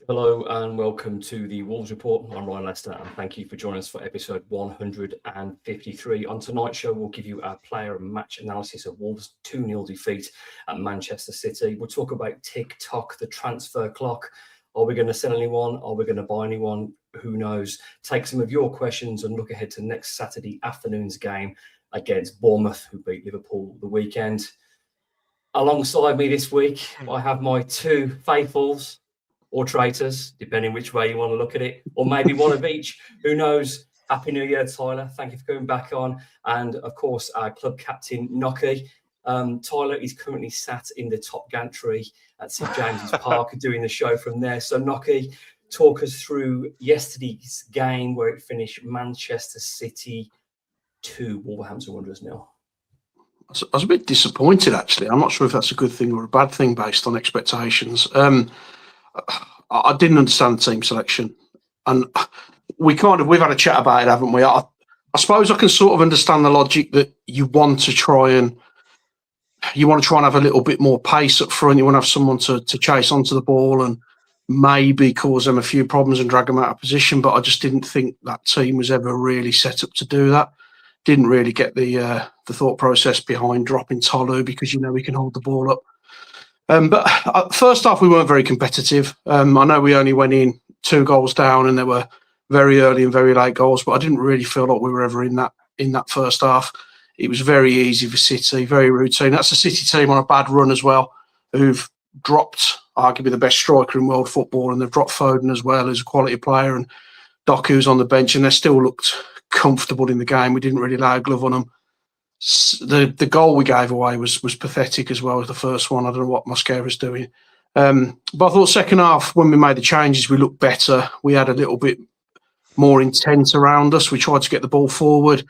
Hello and welcome to the Wolves Report. I'm Ryan Lester and thank you for joining us for episode 153. On tonight's show, we'll give you our player and match analysis of Wolves' 2-0 defeat at Manchester City. We'll talk about tock, the transfer clock. Are we going to sell anyone? Are we going to buy anyone? Who knows? Take some of your questions and look ahead to next Saturday afternoon's game against Bournemouth, who beat Liverpool the weekend. Alongside me this week, I have my two faithfuls, or traitors, depending which way you want to look at it, or maybe one of each. Who knows? Happy New Year, Tyler. Thank you for coming back on. And, of course, our club captain, Nocky. Tyler is currently sat in the top gantry at St James's Park doing the show from there. So, Nocky, talk us through yesterday's game where it finished Manchester City 2, Wolverhampton Wanderers 0. I was a bit disappointed, actually. I'm not sure if that's a good thing or a bad thing based on expectations. I didn't understand the team selection, and we've had a chat about it, haven't we? I suppose I can sort of understand the logic that you want to try and have a little bit more pace up front. You want to have someone to chase onto the ball and maybe cause them a few problems and drag them out of position. But I just didn't think that team was ever really set up to do that. Didn't really get the thought process behind dropping Tolu because we can hold the ball up. But first half, we weren't very competitive. I know we only went in 2 goals down, and there were very early and very late goals. But I didn't really feel like we were ever in that first half. It was very easy for City, very routine. That's a City team on a bad run as well, who've dropped arguably the best striker in world football, and they've dropped Foden as well, who's a quality player, and Doku's on the bench, and they still looked comfortable in the game. We didn't really lay a glove on them. The goal we gave away was pathetic as well as the first one. I don't know what Mosquera's doing. But I thought second half, when we made the changes, we looked better. We had a little bit more intent around us. We tried to get the ball forward.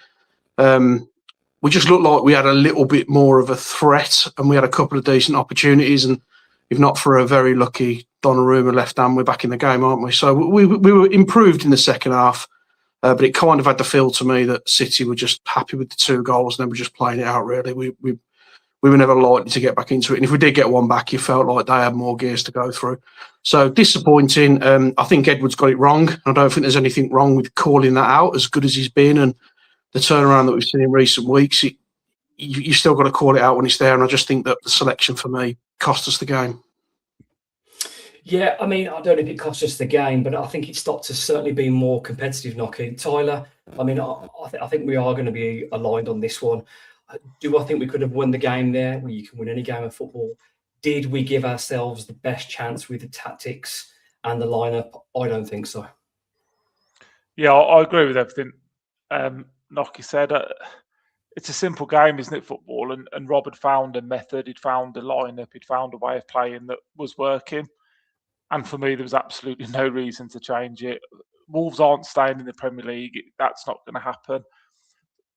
We just looked like we had a little bit more of a threat, and we had a couple of decent opportunities. And if not for a very lucky Donnarumma left hand, we're back in the game, aren't we? So we were improved in the second half. But it kind of had the feel to me that City were just happy with the 2 goals and they were just playing it out, really. We were never likely to get back into it. And if we did get one back, you felt like they had more gears to go through. So disappointing. I think Edwards got it wrong. I don't think there's anything wrong with calling that out, as good as he's been. And the turnaround that we've seen in recent weeks, you still got to call it out when it's there. And I just think that the selection, for me, cost us the game. Yeah, I mean, I don't know if it cost us the game, but I think it stopped us certainly being more competitive, Nocky. Tyler, I mean, I think we are going to be aligned on this one. Do I think we could have won the game there? Well, you can win any game of football. Did we give ourselves the best chance with the tactics and the lineup? I don't think so. Yeah, I agree with everything Nocky said. It's a simple game, isn't it, football? And Rob had found a method, he'd found a lineup, he'd found a way of playing that was working. And for me, there was absolutely no reason to change it. Wolves aren't staying in the Premier League. That's not going to happen.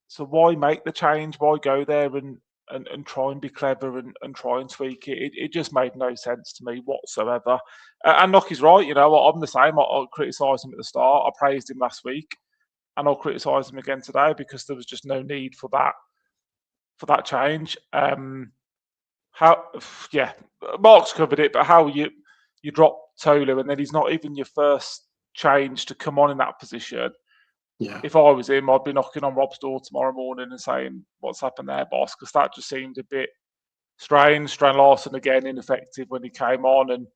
So why make the change? Why go there and try and be clever and try and tweak it? It just made no sense to me whatsoever. And Nocky's right. I'm the same. I criticised him at the start. I praised him last week. And I'll criticise him again today because there was just no need for that change. Mark's covered it, but how you drop Tolu and then he's not even your first change to come on in that position. Yeah. If I was him, I'd be knocking on Rob's door tomorrow morning and saying, "What's happened there, boss?" Because that just seemed a bit strange. Strand Larson again ineffective when he came on, and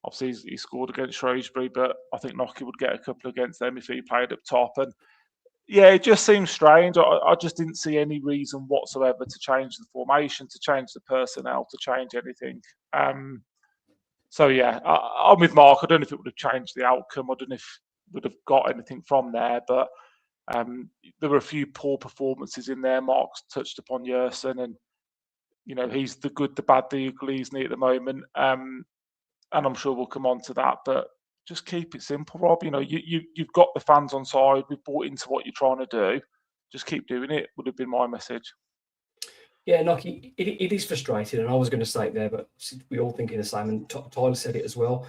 obviously he scored against Shrewsbury, but I think Nocky would get a couple against them if he played up top. And yeah, it just seems strange. I just didn't see any reason whatsoever to change the formation, to change the personnel, to change anything. So yeah, I'm with Mark. I don't know if it would have changed the outcome. I don't know if we would have got anything from there, but there were a few poor performances in there. Mark's touched upon Yerson, and he's the good, the bad, the ugly, isn't he, at the moment? And I'm sure we'll come on to that. But just keep it simple, Rob. You've got the fans on side. We've bought into what you're trying to do. Just keep doing it. Would have been my message. Yeah, Nocky, it is frustrating, and I was going to say it there, but we're all thinking the same, and Tyler said it as well.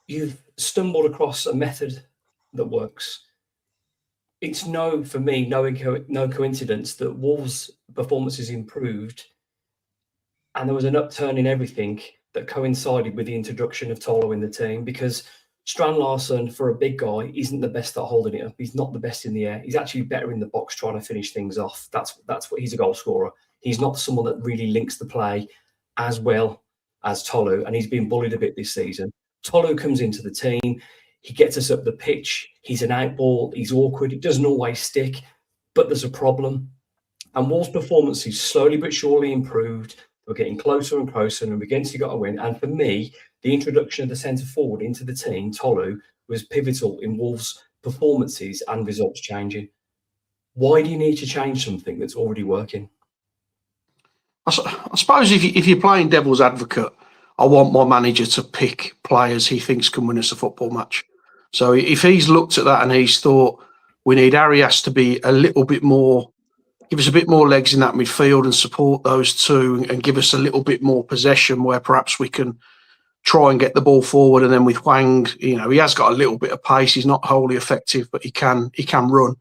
You've stumbled across a method that works. It's for me, no coincidence that Wolves' performances improved, and there was an upturn in everything that coincided with the introduction of Tolo in the team, because Strand Larsen, for a big guy, isn't the best at holding it up. He's not the best in the air. He's actually better in the box trying to finish things off. That's what he's a goal scorer. He's not someone that really links the play as well as Tolo, and he's been bullied a bit this season. Tolo comes into the team. He gets us up the pitch. He's an outball. He's awkward. It doesn't always stick, but there's a problem. And Wolves' performances slowly but surely improved. We're getting closer and closer, and we're against got to win. And for me, the introduction of the centre forward into the team, Tolu, was pivotal in Wolves' performances and results changing. Why do you need to change something that's already working? I suppose if you're playing devil's advocate, I want my manager to pick players he thinks can win us a football match. So if he's looked at that and he's thought we need Arias to be a little bit more, give us a bit more legs in that midfield and support those two, and give us a little bit more possession where perhaps we can try and get the ball forward. And then with Hwang, he has got a little bit of pace. He's not wholly effective, but he can run.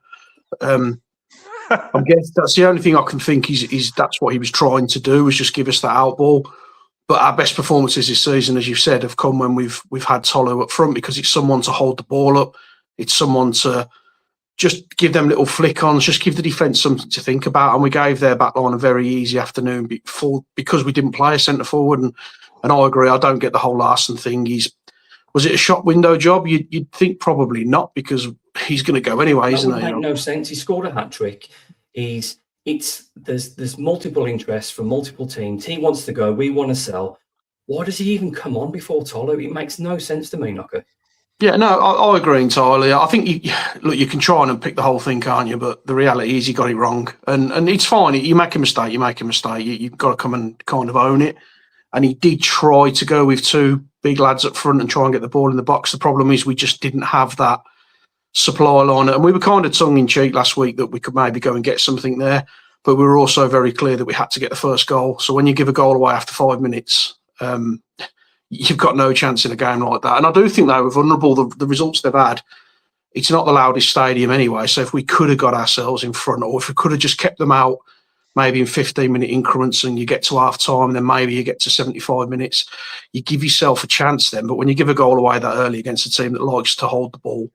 I guess that's the only thing I can think is that's what he was trying to do, was just give us that out ball. But our best performances this season, as you said, have come when we've had Tolo up front, because it's someone to hold the ball up. It's someone to just give them little flick-ons, just give the defence something to think about. And we gave their back line a very easy afternoon because we didn't play a centre-forward. And I agree, I don't get the whole Larsen thing. Was it a shop window job? You'd think probably not, because he's going to go anyway, isn't he? That would make no sense. He scored a hat-trick. There's multiple interests from multiple teams. He wants to go. We want to sell. Why does he even come on before Tolo? It makes no sense to me, Knocker. Yeah, no, I agree entirely. I think you can try and unpick the whole thing, can't you? But the reality is he got it wrong, and it's fine. You make a mistake. You've got to come and kind of own it. And he did try to go with two big lads up front and try and get the ball in the box. The problem is we just didn't have that supply line, and we were kind of tongue in cheek last week that we could maybe go and get something there, but we were also very clear that we had to get the first goal. So when you give a goal away after 5 minutes, you've got no chance in a game like that. And I do think they were vulnerable. The results they've had, it's not the loudest stadium anyway. So if we could have got ourselves in front, or if we could have just kept them out maybe in 15-minute increments, and you get to half time, and then maybe you get to 75 minutes, you give yourself a chance then. But when you give a goal away that early against a team that likes to hold the ball,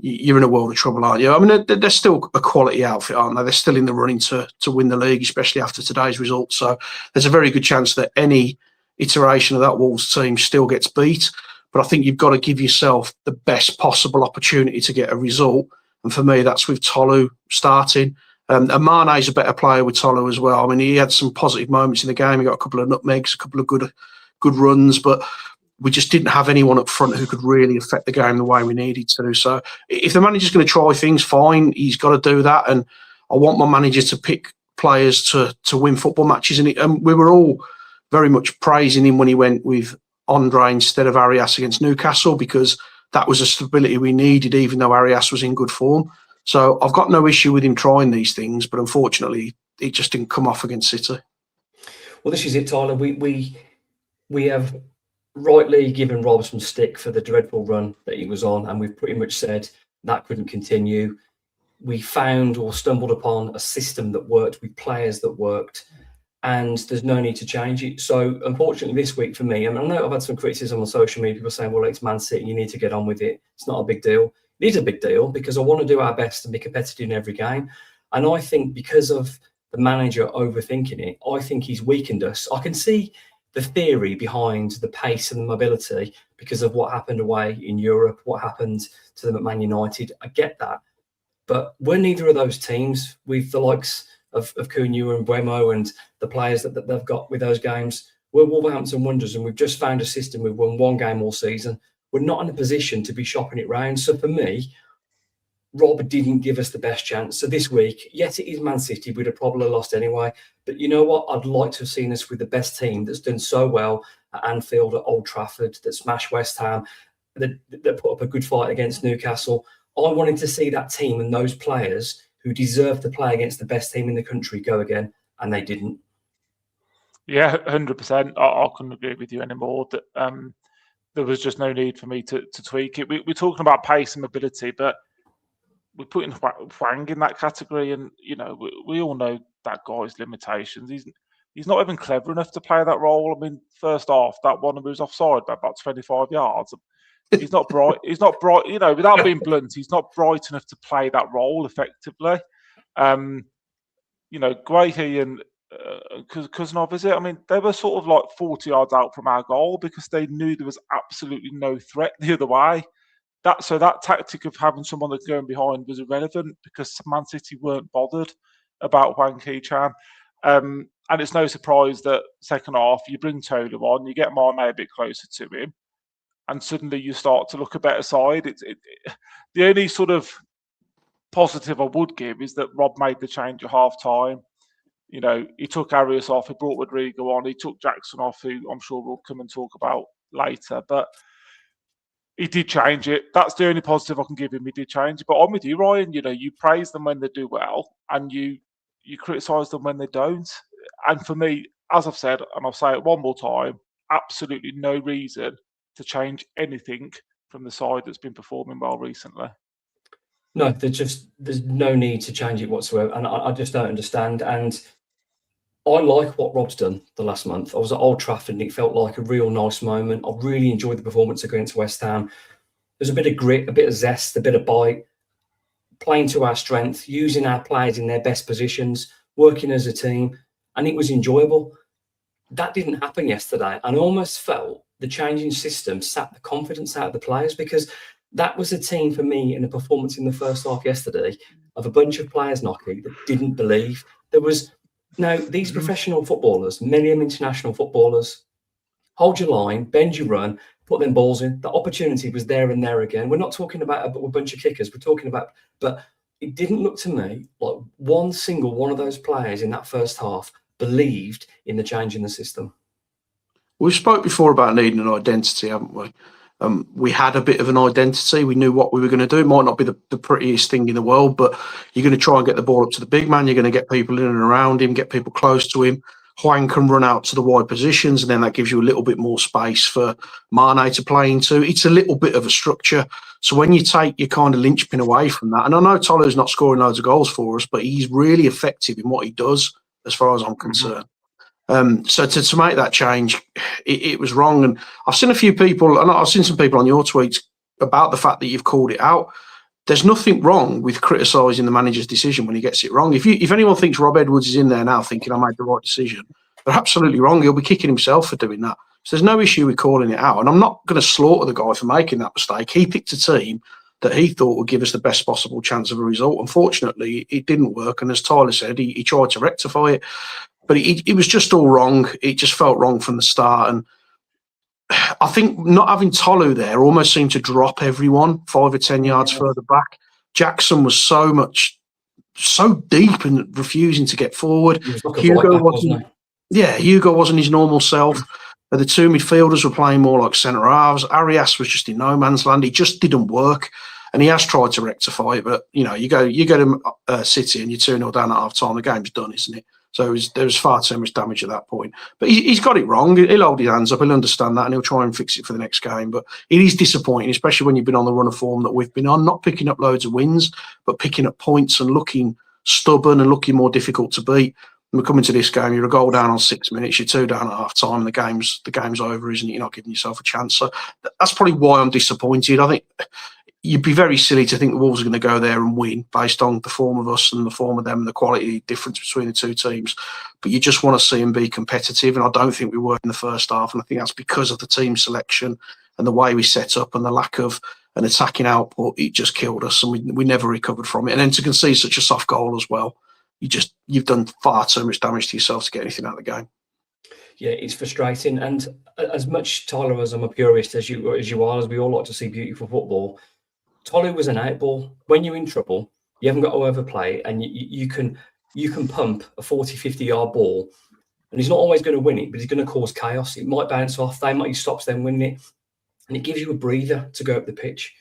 you're in a world of trouble, aren't you? I mean, they're still a quality outfit, aren't they? They're still in the running to win the league, especially after today's results. So there's a very good chance that any iteration of that Wolves team still gets beat. But I think you've got to give yourself the best possible opportunity to get a result. And for me, that's with Tolu starting. And Mane's a better player with Tolu as well. I mean, he had some positive moments in the game. He got a couple of nutmegs, a couple of good runs, but we just didn't have anyone up front who could really affect the game the way we needed to. So if the manager's going to try things, fine, he's got to do that. And I want my manager to pick players to win football matches. And we were all very much praising him when he went with Andre instead of Arias against Newcastle, because that was a stability we needed, even though Arias was in good form. So I've got no issue with him trying these things, but unfortunately, it just didn't come off against City. Well, this is it, Tyler. We have rightly given Rob some stick for the dreadful run that he was on, and we've pretty much said that couldn't continue. We found or stumbled upon a system that worked with players that worked, and there's no need to change it. So unfortunately this week for me, I know I've had some criticism on social media, people saying, well, it's Man City, you need to get on with it. It's not a big deal. It is a big deal, because I want to do our best and be competitive in every game. And I think because of the manager overthinking it, I think he's weakened us. I can see the theory behind the pace and the mobility because of what happened away in Europe, what happened to them at Man United. I get that. But we're neither of those teams with the likes of Cunha and Buemo and the players that they've got with those games. We're Wolverhampton Wanderers, and we've just found a system. We've won one game all season. We're not in a position to be shopping it round. So for me, Rob didn't give us the best chance. So this week, yes, it is Man City. We'd have probably lost anyway. But you know what? I'd like to have seen us with the best team that's done so well at Anfield, at Old Trafford, that smashed West Ham, that put up a good fight against Newcastle. I wanted to see that team and those players who deserve to play against the best team in the country go again, and they didn't. Yeah, 100%. I couldn't agree with you anymore. That there was just no need for me to tweak it. We're talking about pace and mobility, but we're putting Hwang in that category, and we all know that guy's limitations. He's he's not even clever enough to play that role. I mean, first half, that one was offside by about 25 yards. He's not bright. He's not bright. You know, without being blunt, he's not bright enough to play that role effectively. You know, Guehi and Kuznov, is it? I mean, they were sort of like 40 yards out from our goal because they knew there was absolutely no threat the other way. So that tactic of having someone that's going behind was irrelevant because Man City weren't bothered about Hwang Hee-chan. And it's no surprise that second half, you bring Tolu on, you get Mane a bit closer to him, and suddenly you start to look a better side. The only sort of positive I would give is that Rob made the change at half time. You know, he took Arias off, he brought Rodrigo on, he took Jackson off, who I'm sure we'll come and talk about later. But he did change it. That's the only positive I can give him. He did change it. But I'm with you, Ryan. You know, you praise them when they do well, and you criticise them when they don't. And for me, as I've said, and I'll say it one more time, absolutely no reason to change anything from the side that's been performing well recently. No, there's no need to change it whatsoever, and I just don't understand. And I like what Rob's done the last month. I was at Old Trafford and it felt like a real nice moment. I really enjoyed the performance against West Ham. There's a bit of grit, a bit of zest, a bit of bite, playing to our strength, using our players in their best positions, working as a team, and it was enjoyable. That didn't happen yesterday, and I almost felt the changing system sapped the confidence out of the players, because that was a team for me in the performance in the first half yesterday of a bunch of players, Nocky, that didn't believe. There was these professional footballers, many of them international footballers, hold your line, bend your run, put them balls in. The opportunity was there and there again. We're not talking about a bunch of kickers. We're talking about, but it didn't look to me like one single one of those players in that first half believed in the change in the system. We've spoke before about needing an identity, haven't we? We had a bit of an identity. We knew what we were going to do. It might not be the prettiest thing in the world, but you're going to try and get the ball up to the big man. You're going to get people in and around him, get people close to him. Hwang can run out to the wide positions, and then that gives you a little bit more space for Mane to play into. It's a little bit of a structure. So when you take your kind of linchpin away from that, and I know Tolu's not scoring loads of goals for us, but he's really effective in what he does, as far as I'm concerned. So to make that change, it was wrong. And I've seen a few people, and I've seen some people on your tweets about the fact that you've called it out. There's nothing wrong with criticising the manager's decision when he gets it wrong. If anyone thinks Rob Edwards is in there now thinking I made the right decision, they're absolutely wrong. He'll be kicking himself for doing that. So there's no issue with calling it out. And I'm not going to slaughter the guy for making that mistake. He picked a team that he thought would give us the best possible chance of a result. Unfortunately, it didn't work. And as Tyler said, he tried to rectify it. But it was just all wrong. It just felt wrong from the start. And I think not having Tolu there almost seemed to drop everyone 5 or 10 yards further back. Jackson was so deep and refusing to get forward. Like Hugo wasn't Hugo wasn't his normal self. The two midfielders were playing more like centre halves. Arias was just in no man's land. It just didn't work. And he has tried to rectify it. But, you go to City and you're 2-0 down at half time, the game's done, isn't it? So there was far too much damage at that point. But he's got it wrong. He'll hold his hands up. He'll understand that, and he'll try and fix it for the next game. But it is disappointing, especially when you've been on the run of form that we've been on, not picking up loads of wins, but picking up points and looking stubborn and looking more difficult to beat. And we're coming to this game, you're a goal down on 6 minutes, you're 2 down at half time, and the game's over, isn't it? You're not giving yourself a chance. So that's probably why I'm disappointed. I think you'd be very silly to think the Wolves are going to go there and win based on the form of us and the form of them and the quality difference between the two teams. But you just want to see them be competitive, and I don't think we were in the first half. And I think that's because of the team selection and the way we set up and the lack of an attacking output. It just killed us, and we never recovered from it. And then to concede such a soft goal as well, you've done far too much damage to yourself to get anything out of the game. Yeah, it's frustrating. And as much, Tyler, as I'm a purist as you are, as we all like to see beautiful football, Tolu was an outball. When you're in trouble, you haven't got to overplay, and you can pump a 40, 50-yard ball, and he's not always going to win it, but he's going to cause chaos. It might bounce off. He stops them winning it, and it gives you a breather to go up the pitch.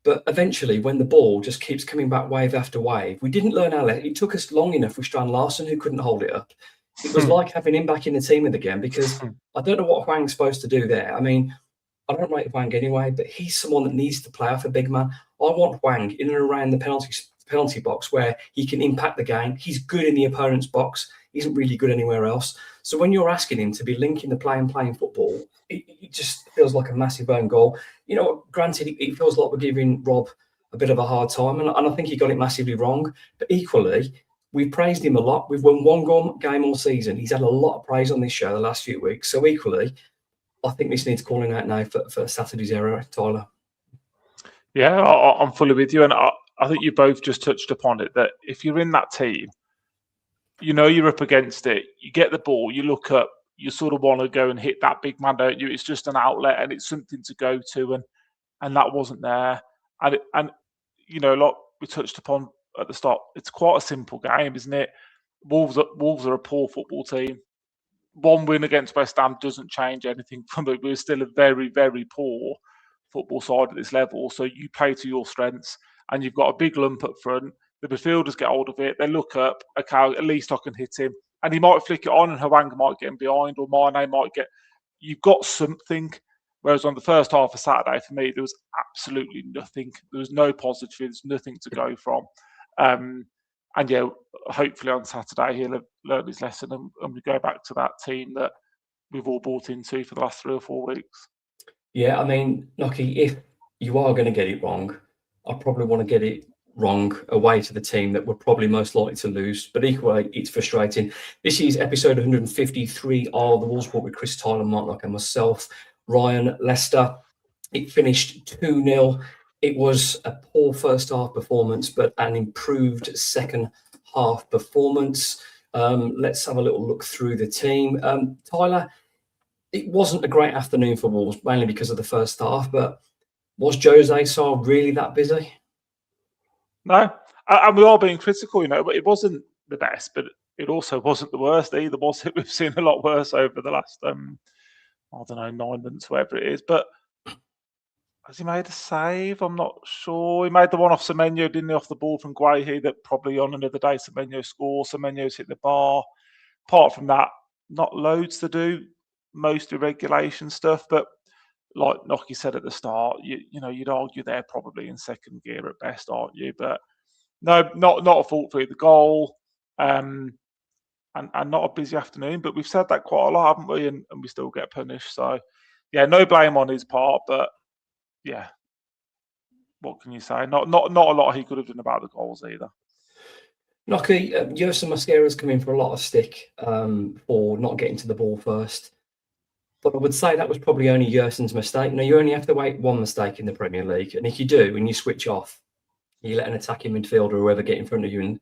But eventually, when the ball just keeps coming back wave after wave, we didn't learn our lesson. It took us long enough with Strand Larsen, who couldn't hold it up. It was like having him back in the team again, because I don't know what Hwang's supposed to do there. I mean, I don't rate Hwang anyway, but he's someone that needs to play off a big man. I want Hwang in and around the penalty penalty box where he can impact the game. He's good in the opponent's box. He isn't really good anywhere else. So when you're asking him to be linking the play and playing football, it just feels like a massive own goal. You know, granted, it feels like we're giving Rob a bit of a hard time, and I think he got it massively wrong. But equally, we've praised him a lot. We've won one game all season. He's had a lot of praise on this show the last few weeks. So equally, I think this needs calling out now for Saturday's error, Tyler. Yeah, I'm fully with you. And I think you both just touched upon it, that if you're in that team, you know you're up against it. You get the ball, you look up, you sort of want to go and hit that big man, don't you? It's just an outlet and it's something to go to. And that wasn't there. And you know, like we touched upon at the start, it's quite a simple game, isn't it? Wolves are a poor football team. One win against West Ham doesn't change anything from it. We're still a very, very poor football side at this level. So you play to your strengths, and you've got a big lump up front. The midfielders get hold of it. They look up. Okay, at least I can hit him. And he might flick it on, and Hwang might get him behind, or Mane might get. You've got something. Whereas on the first half of Saturday, for me, there was absolutely nothing. There was no positives, nothing to go from. And yeah, hopefully on Saturday he'll have learned his lesson, and we go back to that team that we've all bought into for the last 3 or 4 weeks. Yeah, I mean, Nocky, if you are going to get it wrong, I probably want to get it wrong away to the team that we're probably most likely to lose. But equally, it's frustrating. This is episode 153 of the Wolves Report with Chris, Tyler, Mark Nock and myself, Ryan, Leicester. It finished 2-0. It was a poor first half performance, but an improved second half performance. Let's have a little look through the team. Tyler, it wasn't a great afternoon for Wolves, mainly because of the first half, but was Jose Sarr really that busy? No, and we are being critical, you know, but it wasn't the best, but it also wasn't the worst either, was it? We've seen a lot worse over the last, I don't know, 9 months, whatever it is. But has he made a save? I'm not sure. He made the one off Semenyo, didn't he, off the ball from Guehi, that probably on another day Semenyo scores. Semenyo's hit the bar. Apart from that, not loads to do, mostly regulation stuff. But like Nocky said at the start, you know, you'd argue they're probably in second gear at best, aren't you? But no, not a fault for the goal. And not a busy afternoon. But we've said that quite a lot, haven't we? And we still get punished. So yeah, no blame on his part, but yeah, what can you say? Not a lot he could have done about the goals either. Nocky, Yerson Mosquera's come in for a lot of stick for not getting to the ball first. But I would say that was probably only Yerson's mistake. Now, you only have to make one mistake in the Premier League. And if you do, and you switch off, you let an attacking midfielder or whoever get in front of you, and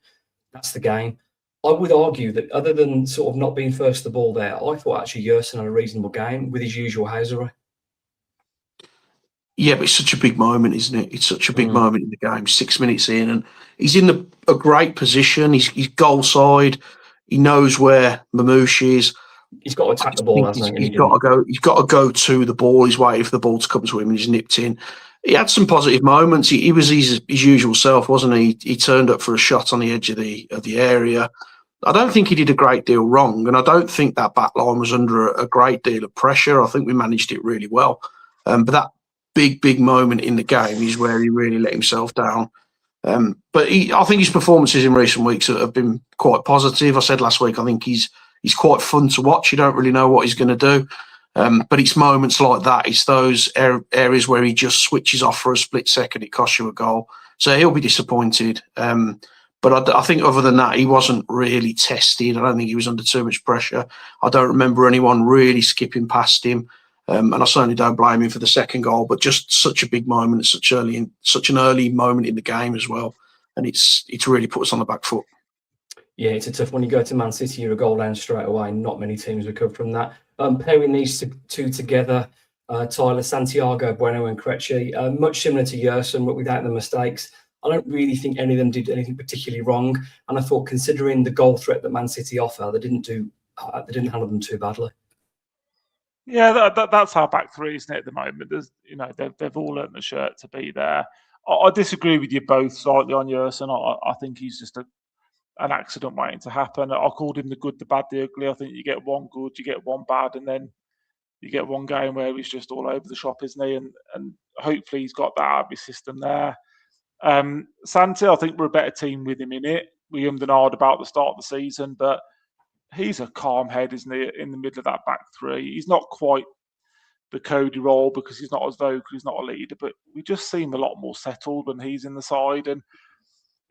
that's the game. I would argue that other than sort of not being first the ball there, I thought actually Yerson had a reasonable game with his usual housery. Yeah, but it's such a big moment, isn't it? It's such a big moment in the game. 6 minutes in, and he's in a great position. He's goal side. He knows where Mamouche is. He's got to attack the ball, hasn't he? He's got to go. He's got to go to the ball. He's waiting for the ball to come to him, and he's nipped in. He had some positive moments. He was his usual self, wasn't he? He turned up for a shot on the edge of the area. I don't think he did a great deal wrong, and I don't think that back line was under a great deal of pressure. I think we managed it really well. But that big moment in the game is where he really let himself down. But I think his performances in recent weeks have been quite positive. I said last week, I think he's quite fun to watch. You don't really know what he's going to do. But it's moments like that. It's those areas where he just switches off for a split second. It costs you a goal. So he'll be disappointed. But I think other than that, he wasn't really tested. I don't think he was under too much pressure. I don't remember anyone really skipping past him. And I certainly don't blame him for the second goal, but just such a big moment, such an early moment in the game as well. And it's really put us on the back foot. Yeah, it's a tough one. You go to Man City, you're a goal down straight away. Not many teams recover from that. Pairing these two together, Tyler, Santiago, Bueno and Krejci, much similar to Yerson, but without the mistakes. I don't really think any of them did anything particularly wrong. And I thought, considering the goal threat that Man City offer, they didn't handle them too badly. Yeah, that's our back three, isn't it? At the moment, there's, you know, they've all earned the shirt to be there. I disagree with you both slightly on Yerson. I think he's just an accident waiting to happen. I called him the good, the bad, the ugly. I think you get one good, you get one bad, and then you get one game where he's just all over the shop, isn't he? And hopefully he's got that out of his system there. Santi, I think we're a better team with him in it. We ummed and ahed about the start of the season, but he's a calm head, isn't he, in the middle of that back three. He's not quite the Cody role because he's not as vocal, he's not a leader, but we just seem a lot more settled when he's in the side. And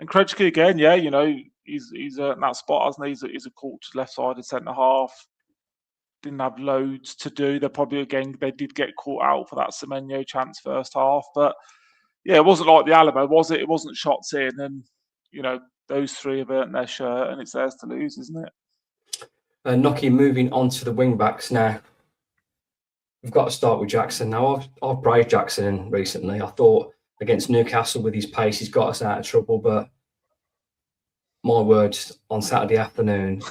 Krejci again, yeah, you know, he's in that spot, hasn't he? He's a cultured left-sided centre-half. Didn't have loads to do. They did get caught out for that Semenyo chance first half, but yeah, it wasn't like the Alamo, was it? It wasn't shots in, and you know, those three have earned their shirt, and it's theirs to lose, isn't it? Nocky, moving on to the Wingbacks now. We've got to start with Jackson. Now, I've praised Jackson recently. I thought against Newcastle with his pace, he's got us out of trouble, but my words, on Saturday afternoon,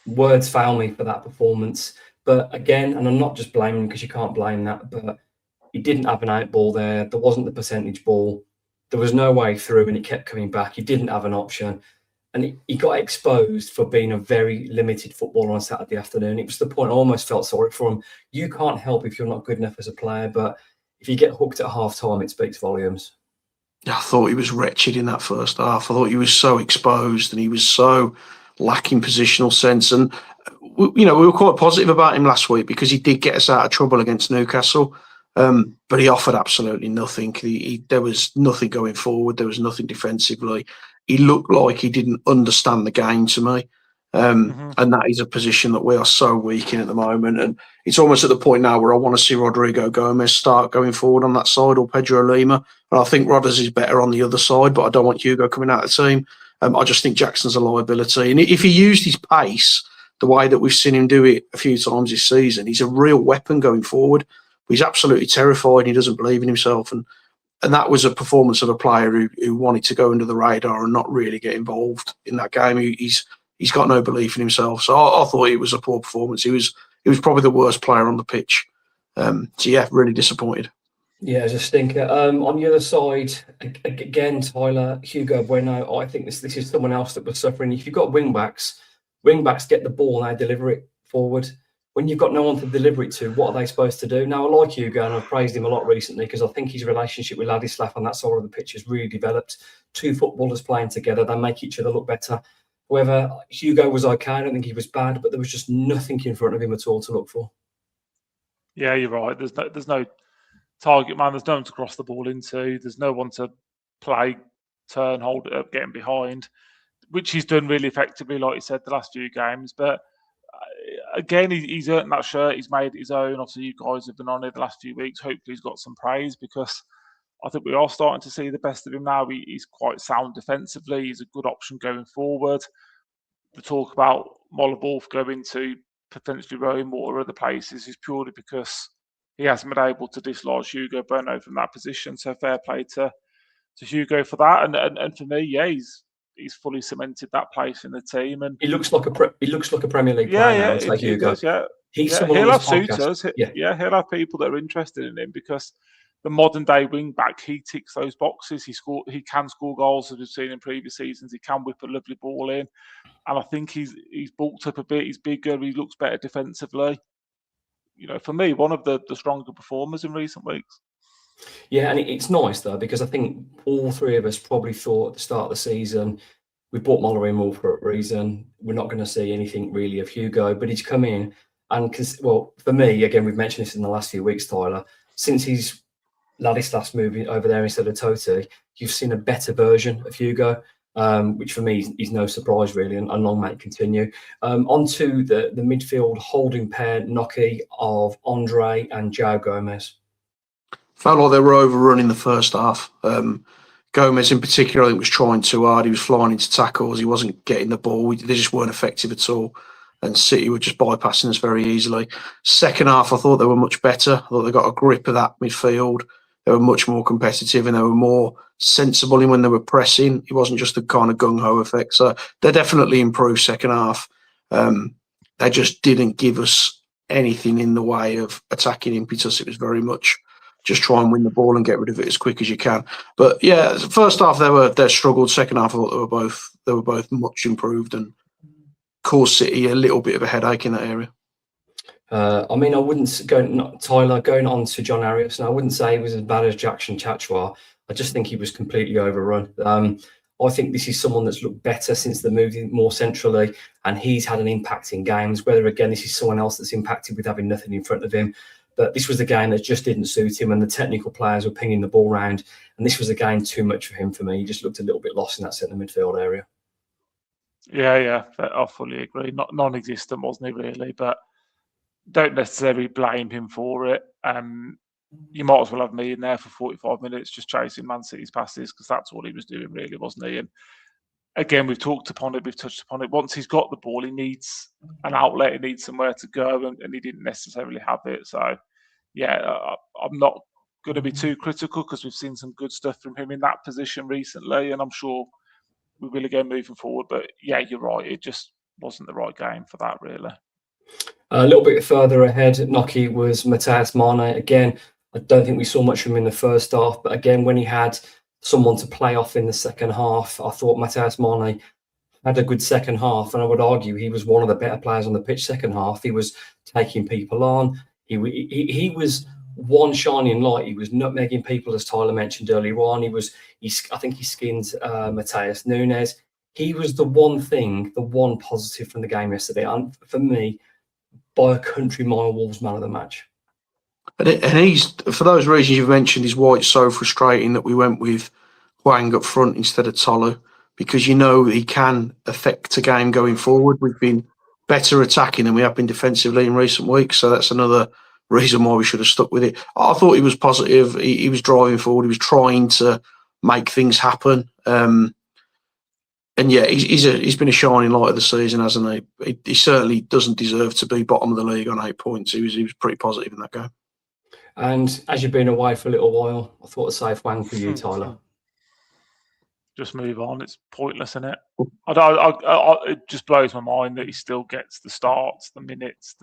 words fail me for that performance. But again, and I'm not just blaming because you can't blame that, but he didn't have an out ball there. There wasn't the percentage ball. There was no way through, and it kept coming back. He didn't have an option. And he got exposed for being a very limited footballer on Saturday afternoon. It was the point I almost felt sorry for him. You can't help if you're not good enough as a player, but if you get hooked at half time, it speaks volumes. I thought he was wretched in that first half. I thought he was so exposed and he was so lacking positional sense. And, you know, we were quite positive about him last week because he did get us out of trouble against Newcastle. But he offered absolutely nothing. There was nothing going forward. There was nothing defensively. He looked like he didn't understand the game to me. And that is a position that we are so weak in at the moment. And it's almost at the point now where I want to see Rodrigo Gomez start going forward on that side, or Pedro Lima. And I think Rodders is better on the other side, but I don't want Hugo coming out of the team. I just think Jackson's a liability. And if he used his pace the way that we've seen him do it a few times this season, he's a real weapon going forward. He's absolutely terrified. He doesn't believe in himself. And that was a performance of a player who wanted to go under the radar and not really get involved in that game. He's got no belief in himself. So I thought it was a poor performance. He was probably the worst player on the pitch. So yeah, really disappointed. Yeah, it's a stinker. On the other side, again, Tyler, Hugo Bueno, I think this is someone else that was suffering. If you've got wingbacks get the ball and they deliver it forward. When you've got no one to deliver it to, what are they supposed to do? Now, I like Hugo, and I've praised him a lot recently because I think his relationship with Ladislav on that side of the pitch has really developed. Two footballers playing together, they make each other look better. However, Hugo was okay. I don't think he was bad, but there was just nothing in front of him at all to look for. Yeah, you're right. There's no target man. There's no one to cross the ball into. There's no one to play, turn, hold it up, getting behind, which he's done really effectively, like you said, the last few games. But again, he's earned that shirt. He's made it his own. Obviously, you guys have been on it the last few weeks. Hopefully, he's got some praise because I think we are starting to see the best of him now. He's quite sound defensively. He's a good option going forward. The talk about Mollerborth going to potentially Rome or other places is purely because he hasn't been able to dislodge Hugo Bueno from that position. So fair play to Hugo for that. And for me, yeah, he's fully cemented that place in the team. And he looks like a Premier League player now. It's like Hugo. Does, yeah. He'll have suitors. Yeah, he'll have people that are interested in him because the modern day wing back, he ticks those boxes. He can score goals, as we've seen in previous seasons. He can whip a lovely ball in, and I think he's bulked up a bit. He's bigger. He looks better defensively. You know, for me, one of the stronger performers in recent weeks. Yeah, and it's nice though because I think all three of us probably thought at the start of the season we bought Moller in all for a reason. We're not going to see anything really of Hugo, but he's come in and for me, again, we've mentioned this in the last few weeks, Tyler. Since he's Ladislav's moving over there instead of Totti, you've seen a better version of Hugo, which for me is no surprise really, and long may it continue. Onto the midfield holding pair, Nocky, of Andre and João Gomez. Felt like they were overrunning the first half. Gomez in particular, I think, was trying too hard. He was flying into tackles. He wasn't getting the ball. They just weren't effective at all. And City were just bypassing us very easily. Second half, I thought they were much better. I thought they got a grip of that midfield. They were much more competitive and they were more sensible in when they were pressing. It wasn't just the kind of gung-ho effect. So they definitely improved second half. They just didn't give us anything in the way of attacking impetus. It was very much just try and win the ball and get rid of it as quick as you can. But yeah, first half they struggled. Second half, I thought they were both much improved and caused City a little bit of a headache in that area. I mean, I wouldn't Tyler going on to John Arias. Now, I wouldn't say he was as bad as Jackson Chachwa. I just think he was completely overrun. I think this is someone that's looked better since the move more centrally, and he's had an impact in games. Whether, again, this is someone else that's impacted with having nothing in front of him. But this was a game that just didn't suit him, and the technical players were pinging the ball round. And this was a game too much for him for me. He just looked a little bit lost in that centre midfield area. Yeah, I fully agree. Not non-existent, wasn't he, really? But don't necessarily blame him for it. You might as well have me in there for 45 minutes just chasing Man City's passes, because that's all he was doing, really, wasn't he? And again, we've touched upon it. Once he's got the ball, he needs an outlet, he needs somewhere to go, and he didn't necessarily have it. So, yeah, I'm not going to be too critical, because we've seen some good stuff from him in that position recently, and I'm sure we will again moving forward. But yeah, you're right. It just wasn't the right game for that, really. A little bit further ahead, Nocky, was Matthias Mane. Again, I don't think we saw much from him in the first half, but again, when he had someone to play off in the second half, I thought Matthias Mane had a good second half, and I would argue he was one of the better players on the pitch second half. He was taking people on. He was one shining light. He was nutmegging people, as Tyler mentioned earlier on. I think he skinned Matheus Nunes. He was the one positive from the game yesterday, and for me, by a country mile, Wolves man of the match. And he's, for those reasons you've mentioned, is why it's so frustrating that we went with Hwang up front instead of Tolu, because you know he can affect a game going forward. We've been better attacking than we have been defensively in recent weeks, so that's another reason why we should have stuck with it. I thought he was positive. He was driving forward. He was trying to make things happen. And yeah, he's been a shining light of the season, hasn't he? He certainly doesn't deserve to be bottom of the league on 8 points. He was pretty positive in that game. And as you've been away for a little while, I thought a safe Hwang for you, Tyler. Just move on. It's pointless, isn't it? It just blows my mind that he still gets the starts, the minutes.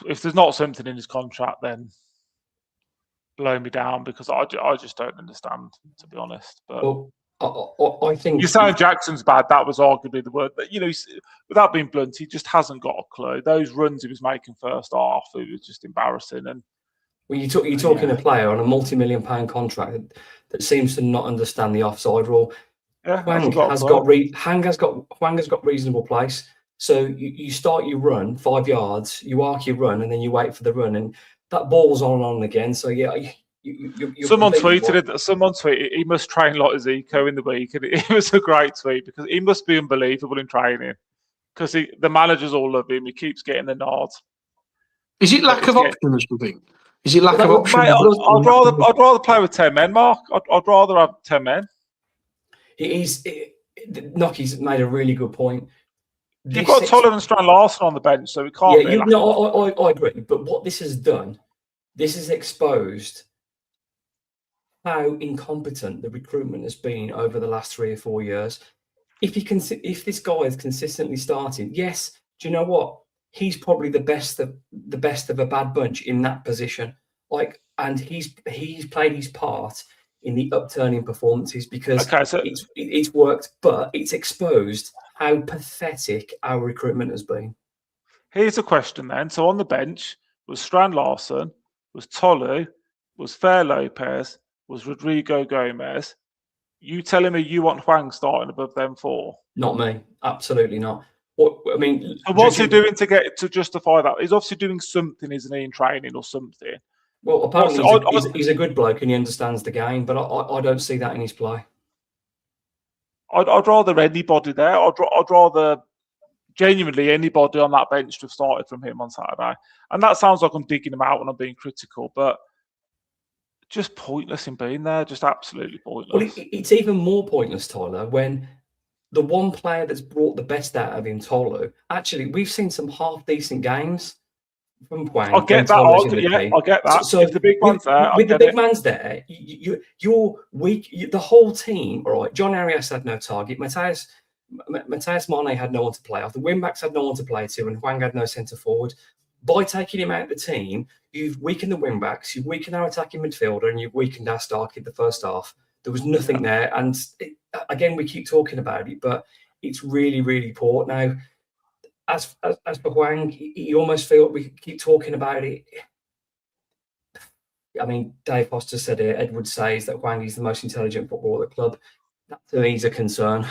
If there's not something in his contract, then blow me down, because I just don't understand, to be honest. But I think you're saying Jackson's bad. That was arguably the word, but without being blunt, he just hasn't got a clue. Those runs he was making first half, it was just embarrassing. And well, you're talking a player on a multi-million-pound contract that seems to not understand the offside rule. Yeah, Hwang has got reasonable place. So you start your run 5 yards, you arc your run, and then you wait for the run, and that ball's on and on again. So yeah. Someone tweeted he must train like Zico in the week, and it was a great tweet, because he must be unbelievable in training, because the managers all love him. He keeps getting the nods. Is it lack of options, do you think? Is it lack of options? Mate, I'd rather play with 10 men, Mark. I'd rather have 10 men. Nocky's made a really good point. You've got Tollen and Strand Larson on the bench, so we can't. Yeah, I agree. But what this has done, this has exposed how incompetent the recruitment has been over the last 3 or 4 years. If this guy is consistently starting, yes, do you know what? He's probably the best of a bad bunch in that position. And he's played his part in the upturning performances, because it's worked, but it's exposed how pathetic our recruitment has been. Here's a question then. So on the bench was Strand Larson, was Tolu, was Fair Lopez, was Rodrigo Gomez. You telling me you want Hwang starting above them 4? Not me. Absolutely not. So what's he doing to justify that? He's obviously doing something, isn't he, in training or something? Well, apparently he's a good bloke and he understands the game, but I don't see that in his play. I'd rather anybody there. I'd rather genuinely anybody on that bench to have started from him on Saturday. And that sounds like I'm digging him out and I'm being critical, but just pointless in being there. Just absolutely pointless. Well, it's even more pointless, Tyler, when the one player that's brought the best out of him, Tolu, actually, we've seen some half-decent games from Hwang. I get that. I get that. So if the big man's there, with the big man's there, you're weak. The whole team, all right. John Arias had no target. Matthias Mane had no one to play off. The Wingbacks had no one to play to, and Hwang had no centre forward. By taking him out of the team, you've weakened the Wingbacks, you've weakened our attacking midfielder, and you've weakened our Stark in the first half. There was nothing there, and again, we keep talking about it, but it's really, really poor. Now, as for Hwang, you almost feel we keep talking about it. I mean, Dave Foster said it. Edward says that Wangy's the most intelligent footballer at the club. That to me is a concern.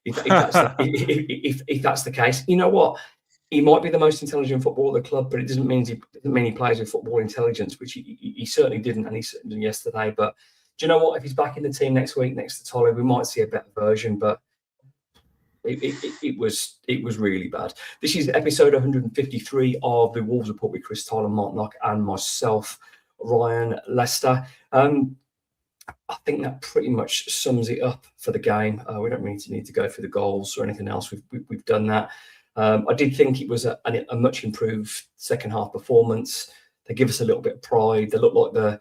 if that's the case, you know what? He might be the most intelligent footballer at the club, but it doesn't mean he plays with football intelligence, which he certainly didn't, and he certainly didn't yesterday. But do you know what? If he's back in the team next week next to Tolly, we might see a better version. But it was really bad. This is episode 153 of the Wolves Report with Chris Tyler, Mark Knock, and myself, Ryan Lester. I think that pretty much sums it up for the game. We don't really need to go through the goals or anything else. We've done that. I did think it was a much improved second half performance. They give us a little bit of pride. They look like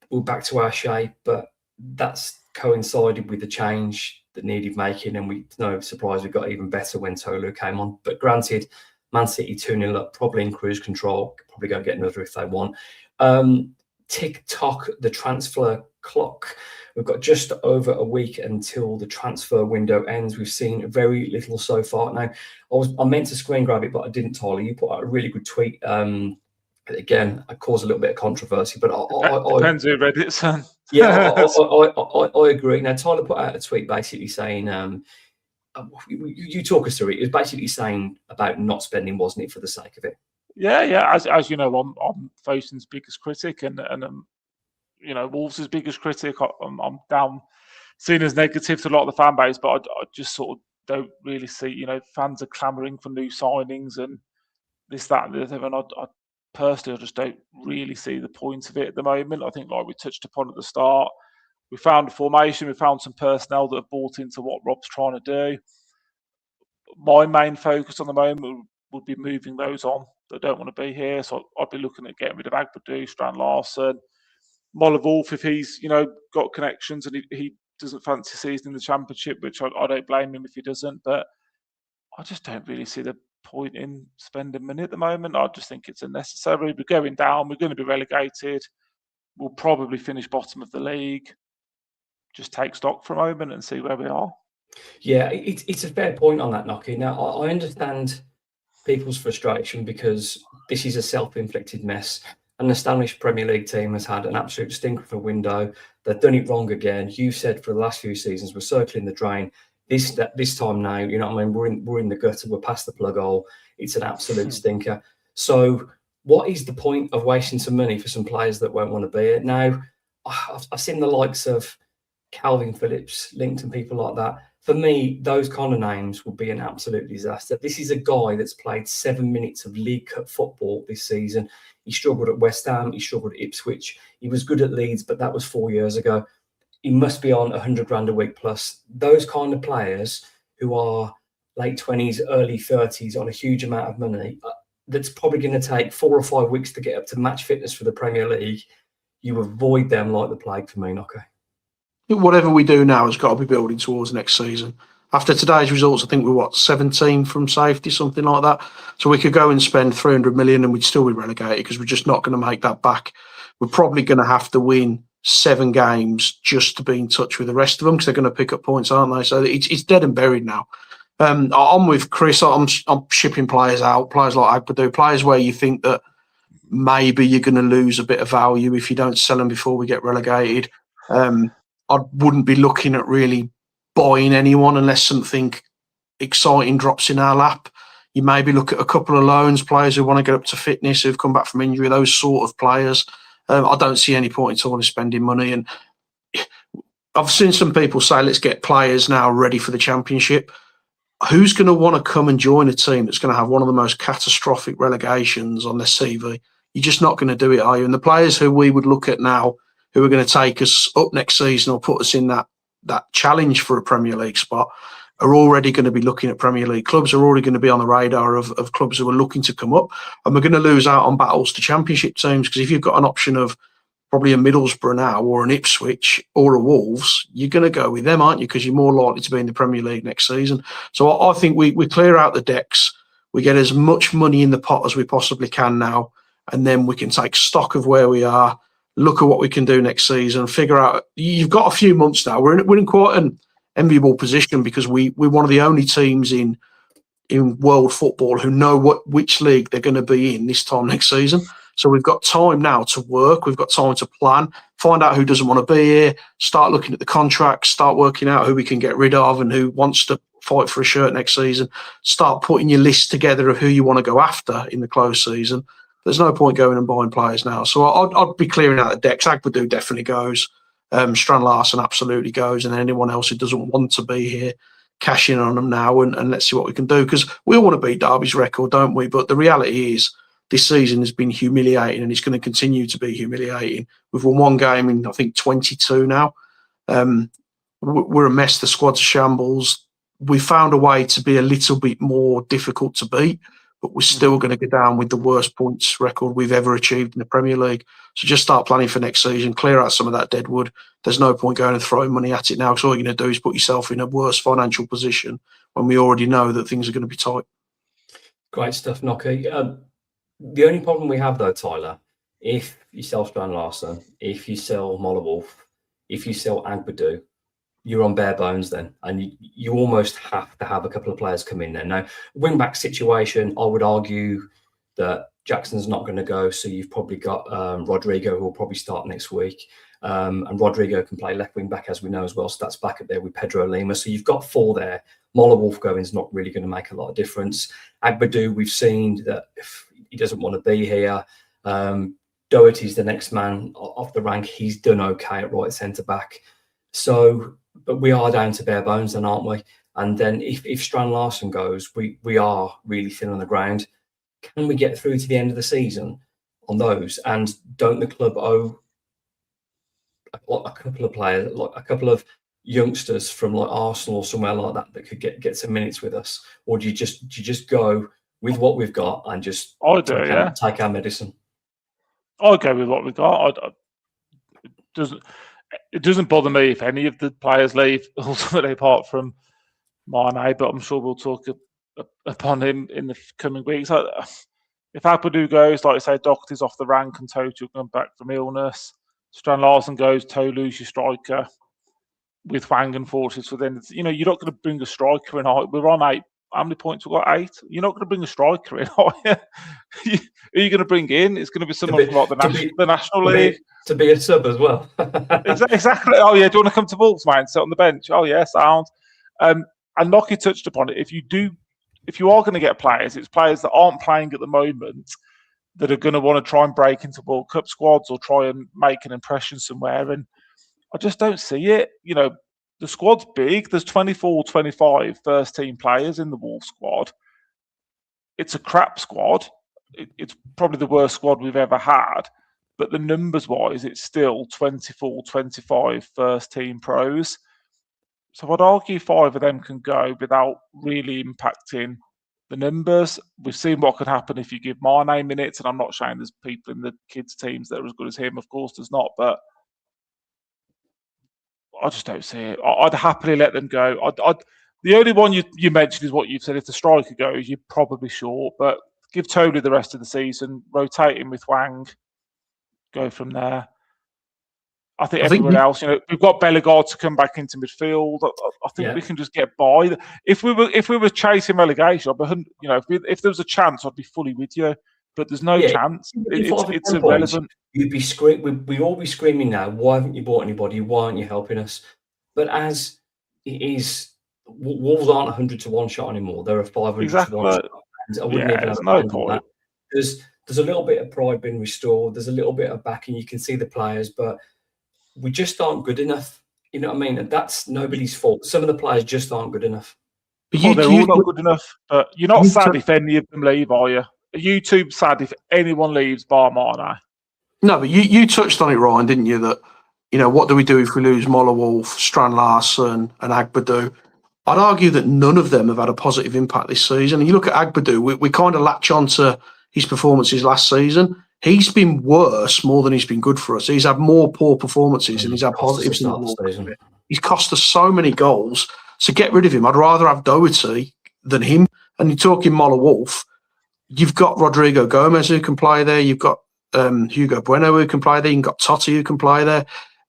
we're back to our shape, but that's coincided with the change that needed making, and no surprise we got even better when Tolu came on. But granted, Man City 2-0 up, probably in cruise control, could probably go and get another if they want. Tick-tock, the transfer clock. We've got just over a week until the transfer window ends. We've seen very little so far. Now, I meant to screen grab it, but I didn't, Tyler. You put out a really good tweet. Again, I caused a little bit of controversy, but depends who read it, son. Yeah, I agree. Now, Tyler put out a tweet basically saying, you talk us through it. It was basically saying about not spending, wasn't it, for the sake of it? Yeah. As you know, I'm Fosun's biggest critic, and Wolves' biggest critic. I'm down, seen as negative to a lot of the fan base, but I just sort of don't really see. Fans are clamouring for new signings and this, that, and the other, and I personally, I just don't really see the point of it at the moment. I think, like we touched upon at the start, we found a formation, we found some personnel that have bought into what Rob's trying to do. My main focus on the moment would be moving those on that don't want to be here. So I'd be looking at getting rid of Agbadu, Strand Larsen, Moller Wolf if he's got connections and he doesn't fancy season in the Championship, which I don't blame him if he doesn't. But I just don't really see the point in spending money at the moment. I just think it's unnecessary. We're going down. We're going to be relegated. We'll probably finish bottom of the league. Just take stock for a moment and see where we are. Yeah, it's a fair point on that, Knocky. Now, I understand people's frustration because this is a self-inflicted mess. An established Premier League team has had an absolute stinker of a window. They've done it wrong again. You said for the last few seasons, we're circling the drain. This time now, you know what I mean? We're in the gutter. We're past the plug hole. It's an absolute stinker. So what is the point of wasting some money for some players that won't want to be it? Now, I've seen the likes of Calvin Phillips linked and people like that. For me, those kind of names would be an absolute disaster. This is a guy that's played 7 minutes of League Cup football this season. He struggled at West Ham. He struggled at Ipswich. He was good at Leeds, but that was 4 years ago. He must be on 100 grand a week plus. Those kind of players who are late 20s, early 30s on a huge amount of money, that's probably going to take 4 or 5 weeks to get up to match fitness for the Premier League. You avoid them like the plague for me, Knocker. Whatever we do now has got to be building towards next season. After today's results, I think we're 17 from safety, something like that. So we could go and spend 300 million and we'd still be relegated because we're just not going to make that back. We're probably going to have to win 7 games just to be in touch with the rest of them because they're going to pick up points, aren't they? So it's dead and buried now. I'm with Chris. I'm shipping players out, players like Agbadu, players where you think that maybe you're going to lose a bit of value if you don't sell them before we get relegated. I wouldn't be looking at really buying anyone unless something exciting drops in our lap. You maybe look at a couple of loans, players who want to get up to fitness, who've come back from injury, those sort of players. I don't see any point at all in spending money. And I've seen some people say, let's get players now ready for the Championship. Who's going to want to come and join a team that's going to have one of the most catastrophic relegations on their CV? You're just not going to do it, are you? And the players who we would look at now, who are going to take us up next season or put us in that challenge for a Premier League spot, are already going to be looking at Premier League clubs, are already going to be on the radar of clubs who are looking to come up. And we're going to lose out on battles to Championship teams because if you've got an option of probably a Middlesbrough now or an Ipswich or a Wolves, you're going to go with them, aren't you? Because you're more likely to be in the Premier League next season. So I think we clear out the decks, we get as much money in the pot as we possibly can now, and then we can take stock of where we are, look at what we can do next season, figure out. You've got a few months now. We're in quite an enviable position because we're one of the only teams in world football who know which league they're going to be in this time next season. So we've got time now to work. We've got time to plan, find out who doesn't want to be here, start looking at the contracts, start working out who we can get rid of and who wants to fight for a shirt next season. Start putting your list together of who you want to go after in the close season. There's no point going and buying players now. So I'd be clearing out the decks. Agbadou definitely goes. Strand Larsen absolutely goes. And anyone else who doesn't want to be here, cash in on them now and let's see what we can do. Because we all want to beat Derby's record, don't we? But the reality is this season has been humiliating and it's going to continue to be humiliating. We've won one game in, I think, 22 now. We're a mess. The squad's a shambles. We found a way to be a little bit more difficult to beat, but we're still going to go down with the worst points record we've ever achieved in the Premier League. So just start planning for next season, clear out some of that dead wood. There's no point going and throwing money at it now because all you're going to do is put yourself in a worse financial position when we already know that things are going to be tight. Great stuff, Nocky. The only problem we have, though, Tyler, if you sell Strand Larsen, if you sell Mollerwolf, if you sell Agbadou, you're on bare bones then, and you almost have to have a couple of players come in there. Now, wingback situation, I would argue that Jackson's not going to go, so you've probably got Rodrigo, who will probably start next week, and Rodrigo can play left wing back, as we know as well, so that's back up there with Pedro Lima. So you've got 4 there. Mollerwolf going is not really going to make a lot of difference. Agbadou, we've seen that if he doesn't want to be here. Doherty's the next man off the rank. He's done okay at right centre back. So, but we are down to bare bones then, aren't we? And then if Strand Larsen goes, we are really thin on the ground. Can we get through to the end of the season on those? And don't the club owe a couple of players, like a couple of youngsters from like Arsenal or somewhere like that could get some minutes with us? Or do you just go with what we've got and just take our medicine? I'll go with what we've got. It doesn't bother me if any of the players leave, ultimately, apart from Mane, but I'm sure we'll talk upon him in the coming weeks. If Agbadou goes, like I say, Doherty's off the rank and Toto come back from illness. Strand Larsen goes, Tolu's your striker with Hwang and Fortis within. You're not going to bring a striker in. We're on 8. How many points we've got? 8. You're not going to bring a striker in, are you? Who are you going to bring in? It's going to be someone from like the National League. To be a sub as well. Exactly. Oh, yeah. Do you want to come to Wolves, mate, and sit on the bench? Oh, yeah, sound. And Nocky touched upon it. If you are going to get players, it's players that aren't playing at the moment that are going to want to try and break into World Cup squads or try and make an impression somewhere. And I just don't see it. The squad's big. There's 24, 25 first-team players in the Wolves squad. It's a crap squad. It's probably the worst squad we've ever had. But the numbers-wise, it's still 24, 25 first-team pros. So I'd argue 5 of them can go without really impacting the numbers. We've seen what could happen if you give Mane minutes, and I'm not saying there's people in the kids' teams that are as good as him. Of course, there's not, but I just don't see it. I'd happily let them go. The only one you mentioned is what you've said. If the striker goes, you're probably short, but give Tolu the rest of the season, rotate him with Hwang, go from there. I think everyone else, we've got Bellegarde to come back into midfield. I think we can just get by. If we were chasing relegation, if there was a chance, I'd be fully with you. But there's no chance. It's irrelevant. You'd be we'd all be screaming now. Why haven't you bought anybody? Why aren't you helping us? But as it is, Wolves aren't 100 to 1 shot anymore. They're a 500 to 1 shot. I wouldn't even have no point. That. There's a little bit of pride being restored. There's a little bit of backing. You can see the players, but we just aren't good enough. You know what I mean? And that's nobody's fault. Some of the players just aren't good enough. They're all not good enough. But you're not sad if any of them leave, are you? Are you too sad if anyone leaves bar Mane? No, but you touched on it, Ryan, didn't you? That, what do we do if we lose Mollerwolf, Strand Larsen and Agbadou? I'd argue that none of them have had a positive impact this season. And you look at Agbadou, we kind of latch on to his performances last season. He's been worse more than he's been good for us. He's had more poor performances and he's had positives in the season. He's cost us so many goals. So get rid of him. I'd rather have Doherty than him. And you're talking Mollerwolf. You've got Rodrigo Gomez who can play there. You've got Hugo Bueno who can play there. You've got Totti who can play there.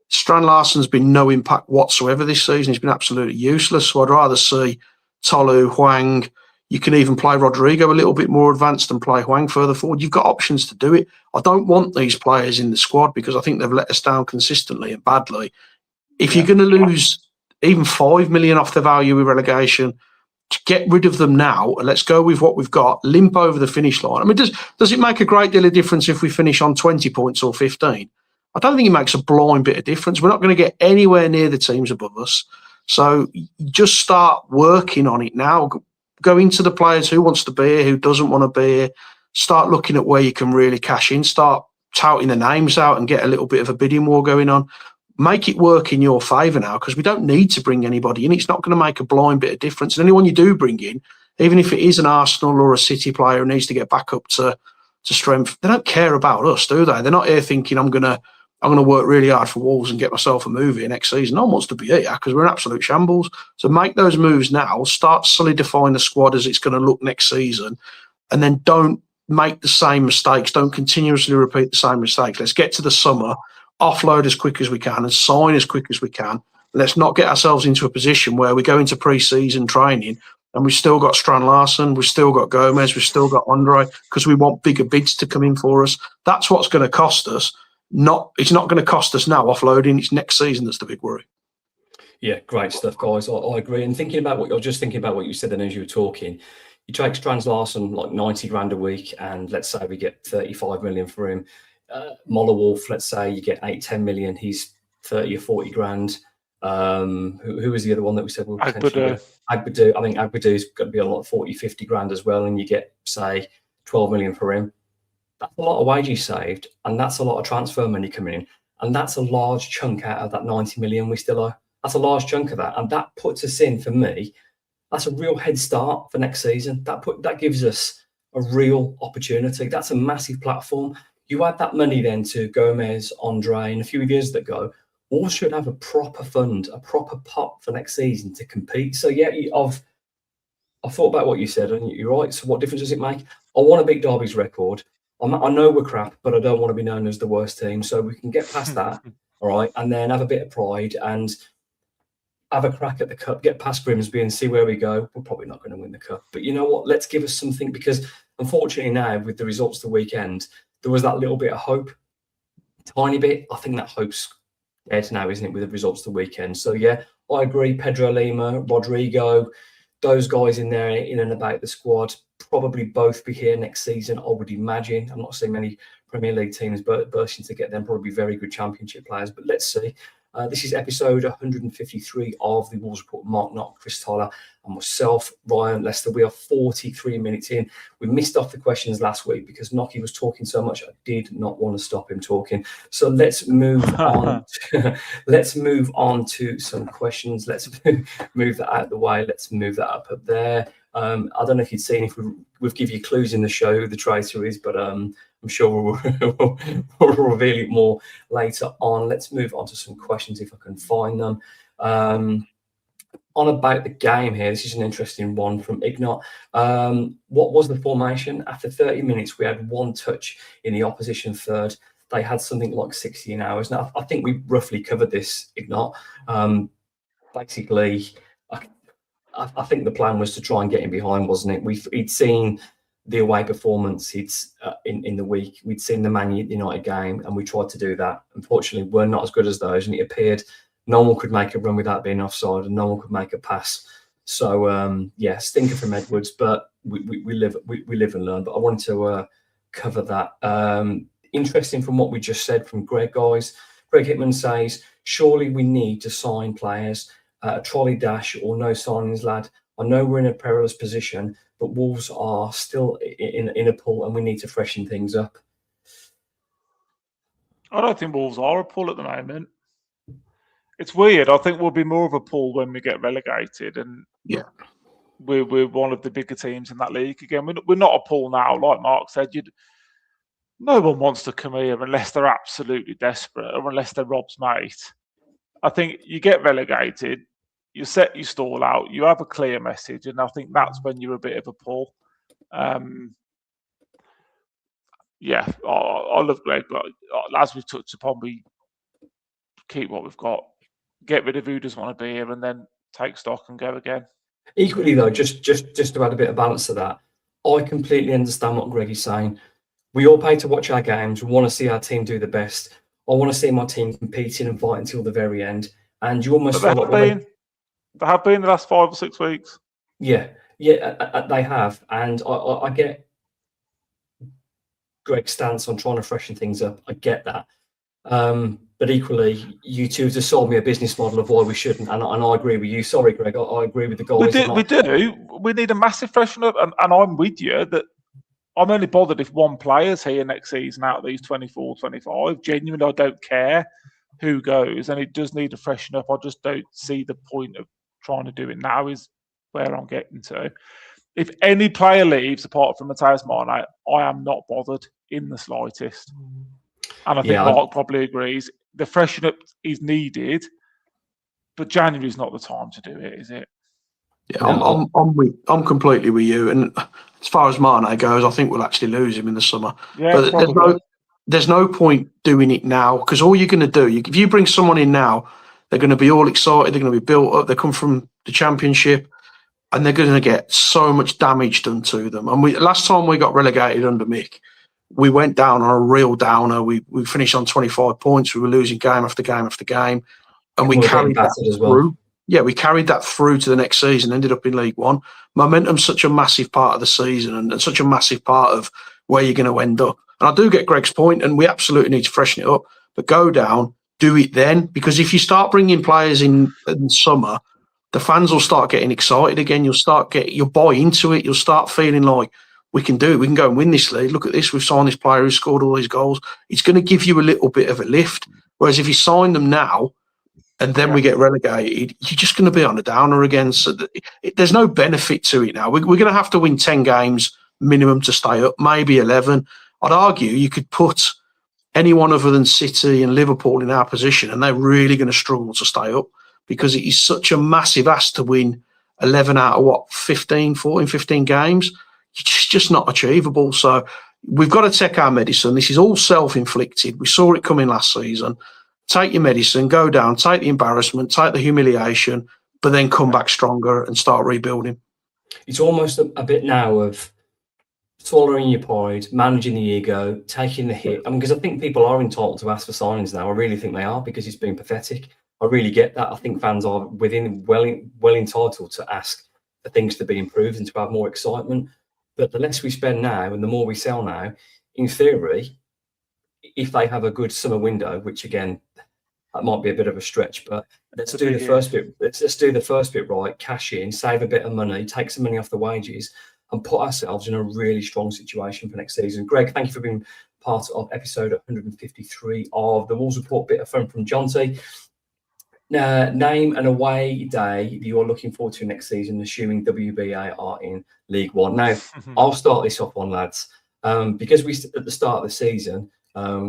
Strand Larsen's been no impact whatsoever this season. He's been absolutely useless. So I'd rather see Tolu, Hwang, You can even play Rodrigo a little bit more advanced and play Hwang further forward. You've got options to do it. I don't want these players in the squad because I think they've let us down consistently and badly. If you're going to lose even 5 million off the value with relegation, to get rid of them now and let's go with what we've got, limp over the finish line. I mean, does it make a great deal of difference if we finish on 20 points or 15? I don't think it makes a blind bit of difference. We're not going to get anywhere near the teams above us. So just start working on it now. Go into the players who wants to be here, who doesn't want to be here. Start looking at where you can really cash in. Start touting the names out and get a little bit of a bidding war going on. Make it work in your favour now because we don't need to bring anybody in. It's not going to make a blind bit of difference. And anyone you do bring in, even if it is an Arsenal or a City player who needs to get back up to strength, they don't care about us, do they? They're not here thinking I'm going to work really hard for Wolves and get myself a move here next season. No one wants to be here because we're in absolute shambles. So make those moves now. Start solidifying the squad as it's going to look next season, and then don't make the same mistakes. Don't continuously repeat the same mistakes. Let's get to the summer, offload as quick as we can and sign as quick as we can. Let's not get ourselves into a position where we go into pre-season training and we've still got Strand Larsen, we've still got Gomez, we've still got Andre because we want bigger bids to come in for us. That's what's going to cost us. It's not going to cost us now offloading. It's next season that's the big worry. Yeah, great stuff, guys. I agree. And thinking about what you said then as you were talking, you take Strand Larsen like 90 grand a week, and let's say we get 35 million for him. Mollerwolf, let's say you get 8-10 million, he's 30 or 40 grand. Who was the other one that we said we'll potentially Agbadou. I think Agbadou's going to be a lot, 40-50 grand as well, and you get say 12 million for him. That's a lot of wages saved, and that's a lot of transfer money coming in, and that's a large chunk out of that 90 million we still owe. That's a large chunk of that, and that puts us in, for me, that's a real head start for next season. That gives us a real opportunity. That's a massive platform. You add that money then to Gomez, Andre, and a few years that go, Wolves should have a proper fund, a proper pot for next season to compete. So yeah, I've thought about what you said, and you're right. So what difference does it make? I want to beat Derby's record. I know we're crap, but I don't want to be known as the worst team. So we can get past that, all right, and then have a bit of pride and have a crack at the cup, get past Grimsby and see where we go. We're probably not going to win the cup. But you know what? Let's give us something, because unfortunately now with the results the weekend, there was that little bit of hope, tiny bit. I think that hope's dead now, isn't it, with the results the weekend? So yeah, I agree. Pedro Lima, Rodrigo, those guys in there, in and about the squad, probably both be here next season, I would imagine. I'm not seeing many Premier League teams bursting to get them, probably very good Championship players, but let's see. This is episode 153 of the Wolves Report. Mark Knott, Chris Tyler, and myself, Ryan Lester. We are 43 minutes in. We missed off the questions last week because Nocky was talking so much. I did not want to stop him talking. So let's move on. Let's move on to some questions. Let's move that out of the way. Let's move that up there. I don't know if you'd seen, if we've give you clues in the show who the traitor is, but I'm sure we'll reveal it more later on. Let's move on to some questions if I can find them. On about the game here, this is an interesting one from Ignat. What was the formation? After 30 minutes, we had one touch in the opposition third. They had something like 16 hours. Now, I think we roughly covered this, Ignat. Basically, I think the plan was to try and get him behind, wasn't it? He'd seen the away performance in the week. We'd seen the Man United game, and we tried to do that. Unfortunately, we're not as good as those, and it appeared no one could make a run without being offside, and no one could make a pass. So yeah, stinker from Edwards, but we live and learn. But I wanted to cover that. Interesting from what we just said from Greg, guys. Greg Hitman says, surely we need to sign players. A trolley dash or no signings, lad. I know we're in a perilous position, but Wolves are still in a pull, and we need to freshen things up. I don't think Wolves are a pull at the moment. It's weird. I think we'll be more of a pull when we get relegated, and yeah, we're one of the bigger teams in that league again. We're not a pull now, like Mark said. No one wants to come here unless they're absolutely desperate or unless they're Rob's mate. I think you get relegated, you set your stall out, you have a clear message, and I think that's when you're a bit of a pull. Yeah, I love Greg, but as we've touched upon, we keep what we've got, get rid of who doesn't want to be here, and then take stock and go again. Equally, though, just to add a bit of balance to that, I completely understand what Greg is saying. We all pay to watch our games. We want to see our team do the best. I want to see my team competing and fighting until the very end. And you almost But feel like they have been the last 5 or 6 weeks. Yeah, they have, and I get Greg's stance on trying to freshen things up. I get that, but equally, you two just sold me a business model of why we shouldn't, and I agree with you. Sorry, Greg, I agree with the guys. We do. We need a massive freshen up, and I'm with you that I'm only bothered if one player's here next season out of these 24, 25. Genuinely, I don't care who goes, and it does need to freshen up. I just don't see the point of trying to do it now is where I'm getting to. If any player leaves apart from Matheus Mane, I am not bothered in the slightest. And I think Mark probably agrees. The freshen up is needed, but January is not the time to do it, is it? Yeah, I'm completely with you. And as far as Mane goes, I think we'll actually lose him in the summer. Yeah, but there's no point doing it now, because all you're going to do, if you bring someone in now, they're going to be all excited. They're going to be built up. They come from the Championship, and they're going to get so much damage done to them. And last time we got relegated under Mick, we went down on a real downer. We finished on 25 points. We were losing game after game after game, and we carried that as well. through. Yeah, we carried that through to the next season, ended up in League One. Momentum's such a massive part of the season and such a massive part of where you're going to end up. And I do get Greg's point, and we absolutely need to freshen it up. But go down, do it then. Because if you start bringing players in summer, the fans will start getting excited again. You'll buy into it. You'll start feeling like we can do it. We can go and win this league. Look at this. We've signed this player who scored all these goals. It's going to give you a little bit of a lift. Whereas if you sign them now, and then we get relegated, you're just going to be on a downer again. So there's no benefit to it now. We're going to have to win 10 games minimum to stay up, maybe 11. I'd argue you could put anyone other than City and Liverpool in our position, and they're really going to struggle to stay up because it is such a massive ask to win 11 out of 15 games. It's just not achievable. So we've got to take our medicine. This is all self-inflicted. We saw it coming last season. Take your medicine, go down, take the embarrassment, take the humiliation, but then come back stronger and start rebuilding. It's almost a bit now of swallowing your pride, managing the ego, taking the hit. I mean, because I think people are entitled to ask for signings now. I really think they are, because it's been pathetic. I really get that. I think fans are well entitled to ask for things to be improved and to have more excitement. But the less we spend now and the more we sell now, in theory, if they have a good summer window, which again, that might be a bit of a stretch, but let's do the first bit. Let's do the first bit right. Cash in, save a bit of money, take some money off the wages, and put ourselves in a really strong situation for next season. Greg, thank you for being part of episode 153 of the Wolves Report. Bit of fun from Jonty. Name an away day that you're looking forward to next season, assuming WBA are in League One. Now, I'll start this off on, lads, because at the start of the season,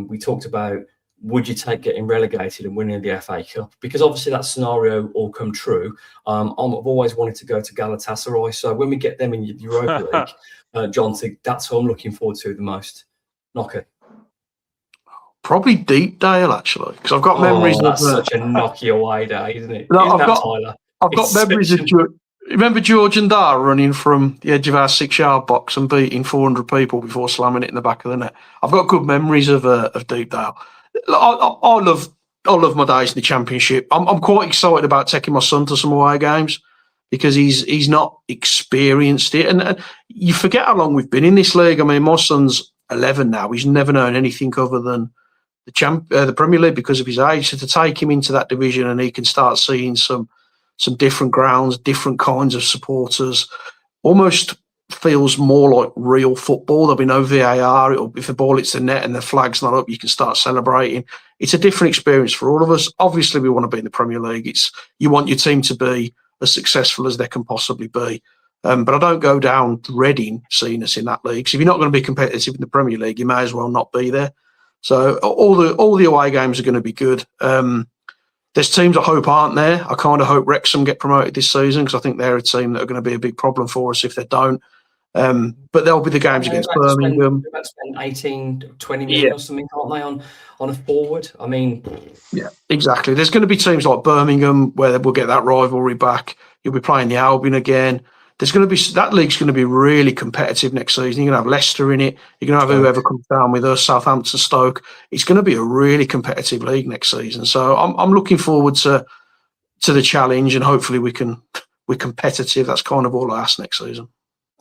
we talked about, would you take getting relegated and winning the FA Cup? Because obviously that scenario all come true. I've always wanted to go to Galatasaray. So when we get them in Europa League, Jonty, that's who I'm looking forward to the most. Knocker. Probably Deepdale, actually, because I've got memories. That's such a knocky away day, isn't it? No, Tyler? I've got memories of remember George and Dar running from the edge of our 6-yard box and beating 400 people before slamming it in the back of the net. I've got good memories of Deepdale. I love my days in the Championship. I'm quite excited about taking my son to some away games because he's not experienced it, and you forget how long we've been in this league. I mean, my son's 11 now. He's never known anything other than the Premier League because of his age. So to take him into that division and he can start seeing some different grounds, different kinds of supporters, almost feels more like real football. There'll be no VAR. If the ball hits the net and the flag's not up, you can start celebrating. It's a different experience for all of us. Obviously, we want to be in the Premier League. You want your team to be as successful as they can possibly be. But I don't go down Reading seeing us in that league. So if you're not going to be competitive in the Premier League, you may as well not be there. So all the away games are going to be good. There's teams I hope aren't there. I kind of hope Wrexham get promoted this season because I think they're a team that are going to be a big problem for us if they don't. But there'll be the games against Birmingham. They're about to spend 18, 20 million or something, aren't they, on a forward? I mean... Yeah, exactly. There's going to be teams like Birmingham where we'll get that rivalry back. You'll be playing the Albion again. There's going to be that league's going to be really competitive next season. You're going to have Leicester in it. You're going to have whoever comes down with us, Southampton, Stoke. It's going to be a really competitive league next season. So I'm looking forward to the challenge, and hopefully we're competitive. That's kind of all I ask next season.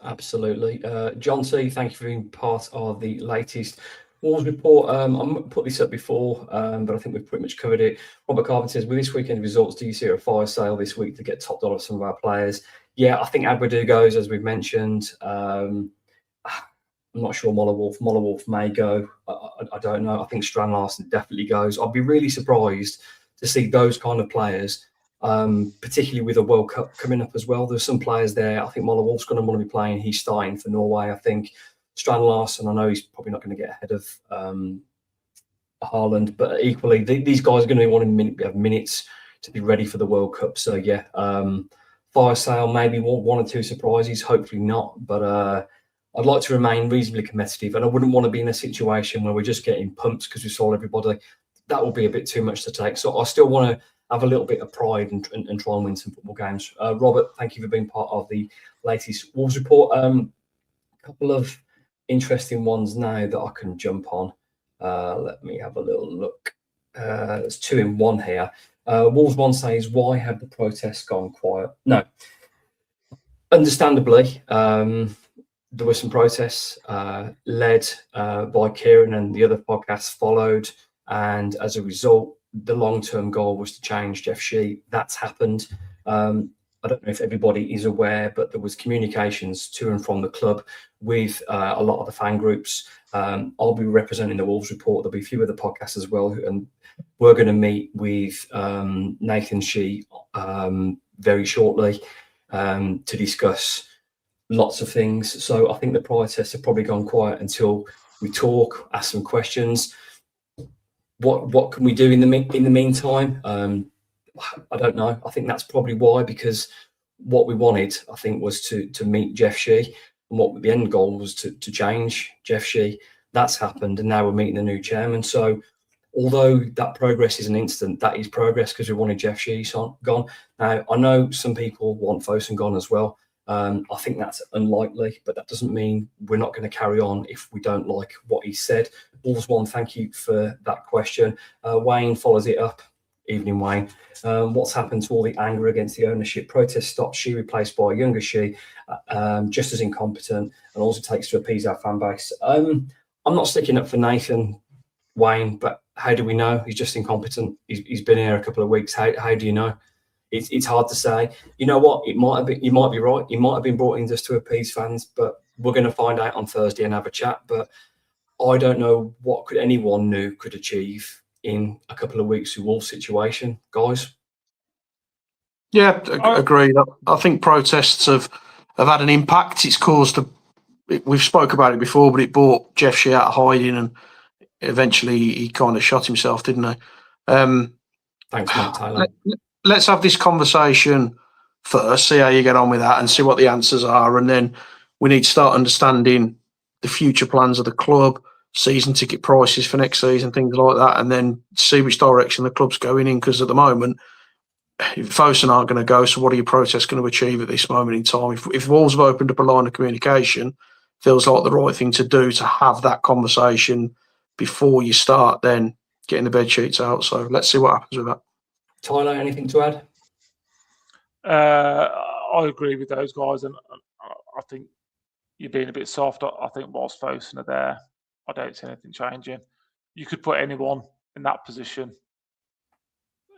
Absolutely. John C, thank you for being part of the latest Wolves report. I put this up before, but I think we've pretty much covered it. Robert Carver says, with this weekend results, do you see a fire sale this week to get top dollar of some of our players? Yeah, I think Agbadou goes, as we've mentioned. I'm not sure Mollerwolf may go. I don't know. I think Strand Larsen definitely goes. I'd be really surprised to see those kind of players, particularly with a World Cup coming up as well. There's some players there. I think Mollerwolf's going to want to be playing. He's starting for Norway, I think. Strand Larsen, I know he's probably not going to get ahead of Haaland, but equally, these guys are going to be wanting to have minutes to be ready for the World Cup. So, yeah, fire sale, maybe one or two surprises, hopefully not. But I'd like to remain reasonably competitive, and I wouldn't want to be in a situation where we're just getting pumped because we sold everybody. That would be a bit too much to take. So I still want to have a little bit of pride and try and win some football games. Robert, thank you for being part of the latest Wolves report. A couple of interesting ones now that I can jump on. Let me have a little look. There's two in one here. Wolves one says, why have the protests gone quiet? No. Understandably, there were some protests led by Kieran, and the other podcasts followed. And as a result, the long-term goal was to change Jeff Shee. That's happened. I don't know if everybody is aware, but there was communications to and from the club with a lot of the fan groups. I'll be representing the Wolves report. There'll be a few other podcasts as well, and we're going to meet with Nathan Shee very shortly to discuss lots of things. So I think the protests have probably gone quiet until we talk, ask some questions. What can we do in the meantime? I don't know. I think that's probably why, because what we wanted, I think, was to meet Jeff Shee, and what the end goal was to change Jeff Shee. That's happened, and now we're meeting the new chairman. So although that progress is an instant, that is progress because we wanted Jeff Shee gone. Now, I know some people want Fosun gone as well. I think that's unlikely, but that doesn't mean we're not going to carry on if we don't like what he said. Wolves one, thank you for that question. Wayne follows it up. Evening, Wayne. What's happened to all the anger against the ownership? Protest stopped, Shee replaced by a younger Shee, just as incompetent, and all it takes to appease our fan base. I'm not sticking up for Nathan, Wayne, but how do we know? He's just incompetent. He's been here a couple of weeks. How do you know? It's hard to say. You know what? It might have been. You might be right. He might have been brought in just to appease fans, but we're going to find out on Thursday and have a chat. But I don't know what anyone new could achieve in a couple of weeks with Wolves situation, guys. Yeah, agreed. I think protests have had an impact. It's caused we've spoke about it before, but it brought Jeff Shee out of hiding, and eventually he kind of shot himself, didn't he? Thanks, Matt Taylor. Let's have this conversation first, see how you get on with that, and see what the answers are, and then we need to start understanding the future plans of the club, season ticket prices for next season, things like that, and then see which direction the club's going in. Because at the moment, if Fosun aren't going to go, so what are your protests going to achieve at this moment in time? If Wolves have opened up a line of communication, feels like the right thing to do to have that conversation before you start then getting the bed sheets out. So let's see what happens with that. Tyler, anything to add? I agree with those guys, and I think you're being a bit soft. I think whilst Fosun are there, I don't see anything changing. You could put anyone in that position.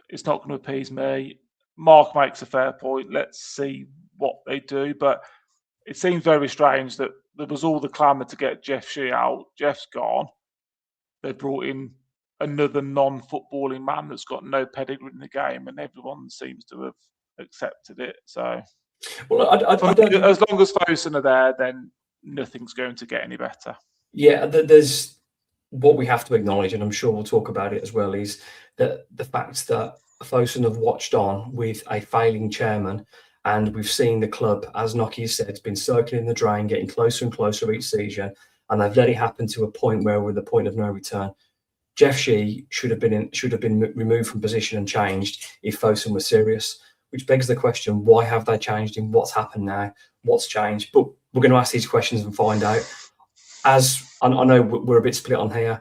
It's not going to appease me. Mark makes a fair point. Let's see what they do. But it seems very strange that there was all the clamour to get Jeff Shee out. Jeff's gone. They brought in another non-footballing man that's got no pedigree in the game, and everyone seems to have accepted it. So, well, I don't. As long as Fosun are there, then nothing's going to get any better. Yeah, there's what we have to acknowledge, and I'm sure we'll talk about it as well, is that the fact that Fosun have watched on with a failing chairman, and we've seen the club, as Nokia said, it's been circling the drain, getting closer and closer each season, and they've let it happen to a point where we're at the point of no return. Jeff Shee should have been removed from position and changed if Fosun was serious. which begs the question, why have they changed him? What's happened now? What's changed? But we're going to ask these questions and find out. As I know we're a bit split on here.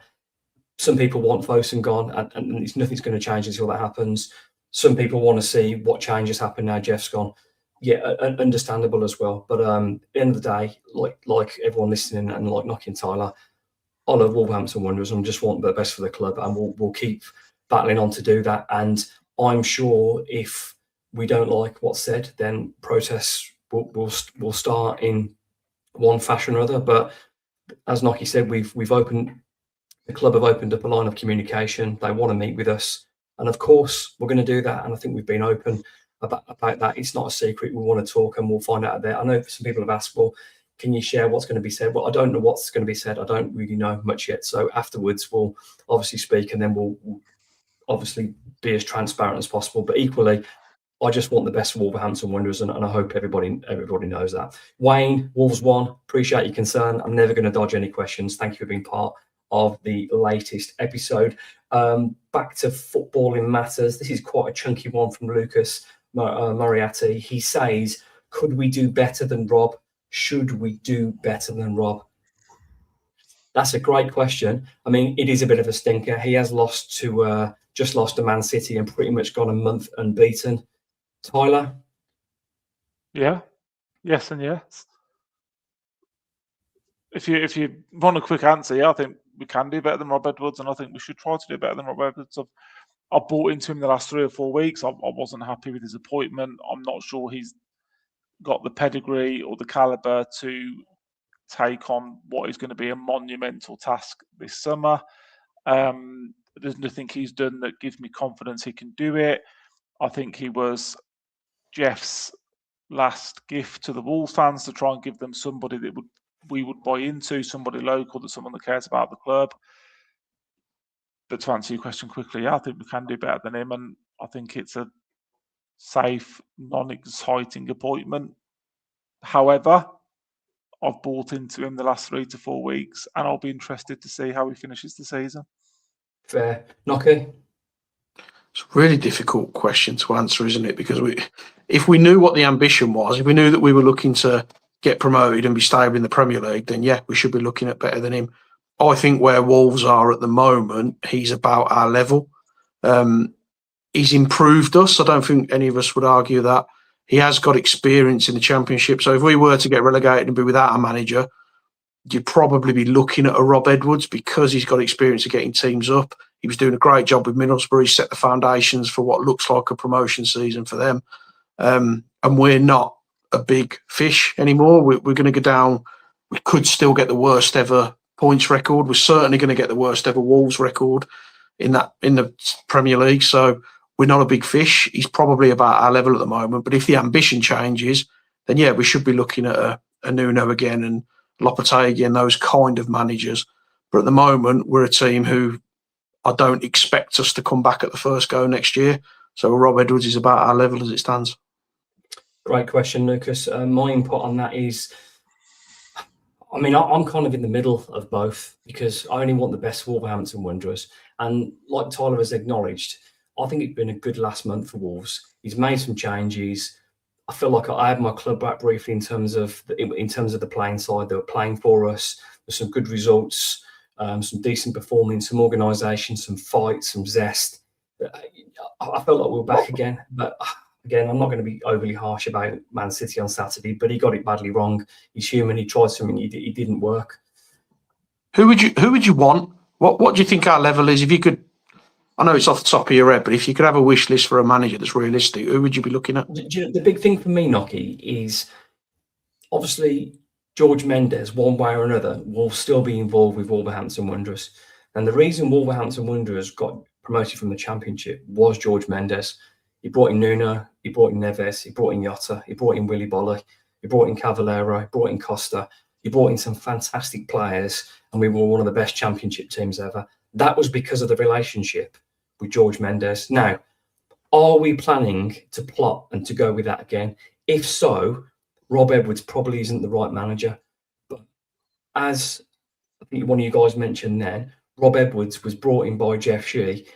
Some people want Fosun gone, and nothing's going to change until that happens. Some people want to see what changes happen now Jeff's gone. Yeah, understandable as well. But at the end of the day, like everyone listening and like knocking Tyler, I love Wolverhampton Wanderers and just want the best for the club, and we'll keep battling on to do that. And I'm sure if we don't like what's said, then protests will start in one fashion or other. But as Nocky said, the club have opened up a line of communication. They want to meet with us, and of course we're going to do that. And I think we've been open about that. It's not a secret. We want to talk, and we'll find out there. I know some people have asked, well, can you share what's going to be said? Well, I don't know what's going to be said. I don't really know much yet. So afterwards, we'll obviously speak, and then we'll obviously be as transparent as possible. But equally, I just want the best for Wolverhampton Wanderers, and I hope everybody knows that. Wayne, Wolves 1, appreciate your concern. I'm never going to dodge any questions. Thank you for being part of the latest episode. Back to footballing matters. This is quite a chunky one from Lucas Moriarty. He says, could we do better than Rob? Should we do better than Rob? That's a great question. I mean, it is a bit of a stinker. He has just lost to Man City and pretty much gone a month unbeaten. Tyler? Yeah. Yes and yes. If you want a quick answer, yeah, I think we can do better than Rob Edwards, and I think we should try to do better than Rob Edwards. I've bought into him the last 3 or 4 weeks. I wasn't happy with his appointment. I'm not sure he's got the pedigree or the calibre to take on what is going to be a monumental task this summer. There's nothing he's done that gives me confidence he can do it. I think he was Jeff's last gift to the Wolves fans to try and give them somebody that we would buy into, somebody local, someone that cares about the club. But to answer your question quickly, yeah, I think we can do better than him, and I think it's a safe, non-exciting appointment. However, I've bought into him the last 3 to 4 weeks, and I'll be interested to see how he finishes the season. Fair. Nocky? It's a really difficult question to answer, isn't it? Because if we knew what the ambition was, if we knew that we were looking to get promoted and be stable in the Premier League, then yeah, we should be looking at better than him. I think where Wolves are at the moment, he's about our level. He's improved us. I don't think any of us would argue that. He has got experience in the Championship. So if we were to get relegated and be without a manager, you'd probably be looking at a Rob Edwards because he's got experience of getting teams up. He was doing a great job with Middlesbrough. He set the foundations for what looks like a promotion season for them. And we're not a big fish anymore. We're going to go down. We could still get the worst ever points record. We're certainly going to get the worst ever Wolves record in the Premier League. So we're not a big fish. He's probably about our level at the moment. But if the ambition changes, then yeah, we should be looking at a Nuno again and Lopetegui and those kind of managers. But at the moment, we're a team who I don't expect us to come back at the first go next year. So Rob Edwards is about our level as it stands. Great question, Lucas. My input on that is, I mean, I'm kind of in the middle of both because I only want the best for Wolverhampton Wanderers. And like Tyler has acknowledged, I think it's been a good last month for Wolves. He's made some changes. I feel like I had my club back briefly in terms of the playing side. They were playing for us. There's some good results, some decent performance, some organisation, some fight, some zest. I felt like we were back again. But again, I'm not going to be overly harsh about Man City on Saturday, but he got it badly wrong. He's human. He tried something. He didn't work. Who would you want? What do you think our level is? If you could, I know it's off the top of your head, but if you could have a wish list for a manager that's realistic, who would you be looking at? The big thing for me, Nocky, is obviously George Mendes, one way or another, will still be involved with Wolverhampton Wanderers. And the reason Wolverhampton Wanderers got promoted from the Championship was George Mendes. He brought in Nuno, he brought in Neves, he brought in Jota, he brought in Willy Boly, he brought in Cavallero, he brought in Costa, he brought in some fantastic players, and we were one of the best Championship teams ever. That was because of the relationship with George Mendes. Now, are we planning to plot and to go with that again? If so, Rob Edwards probably isn't the right manager. But as I think one of you guys mentioned then, Rob Edwards was brought in by Jeff Shee.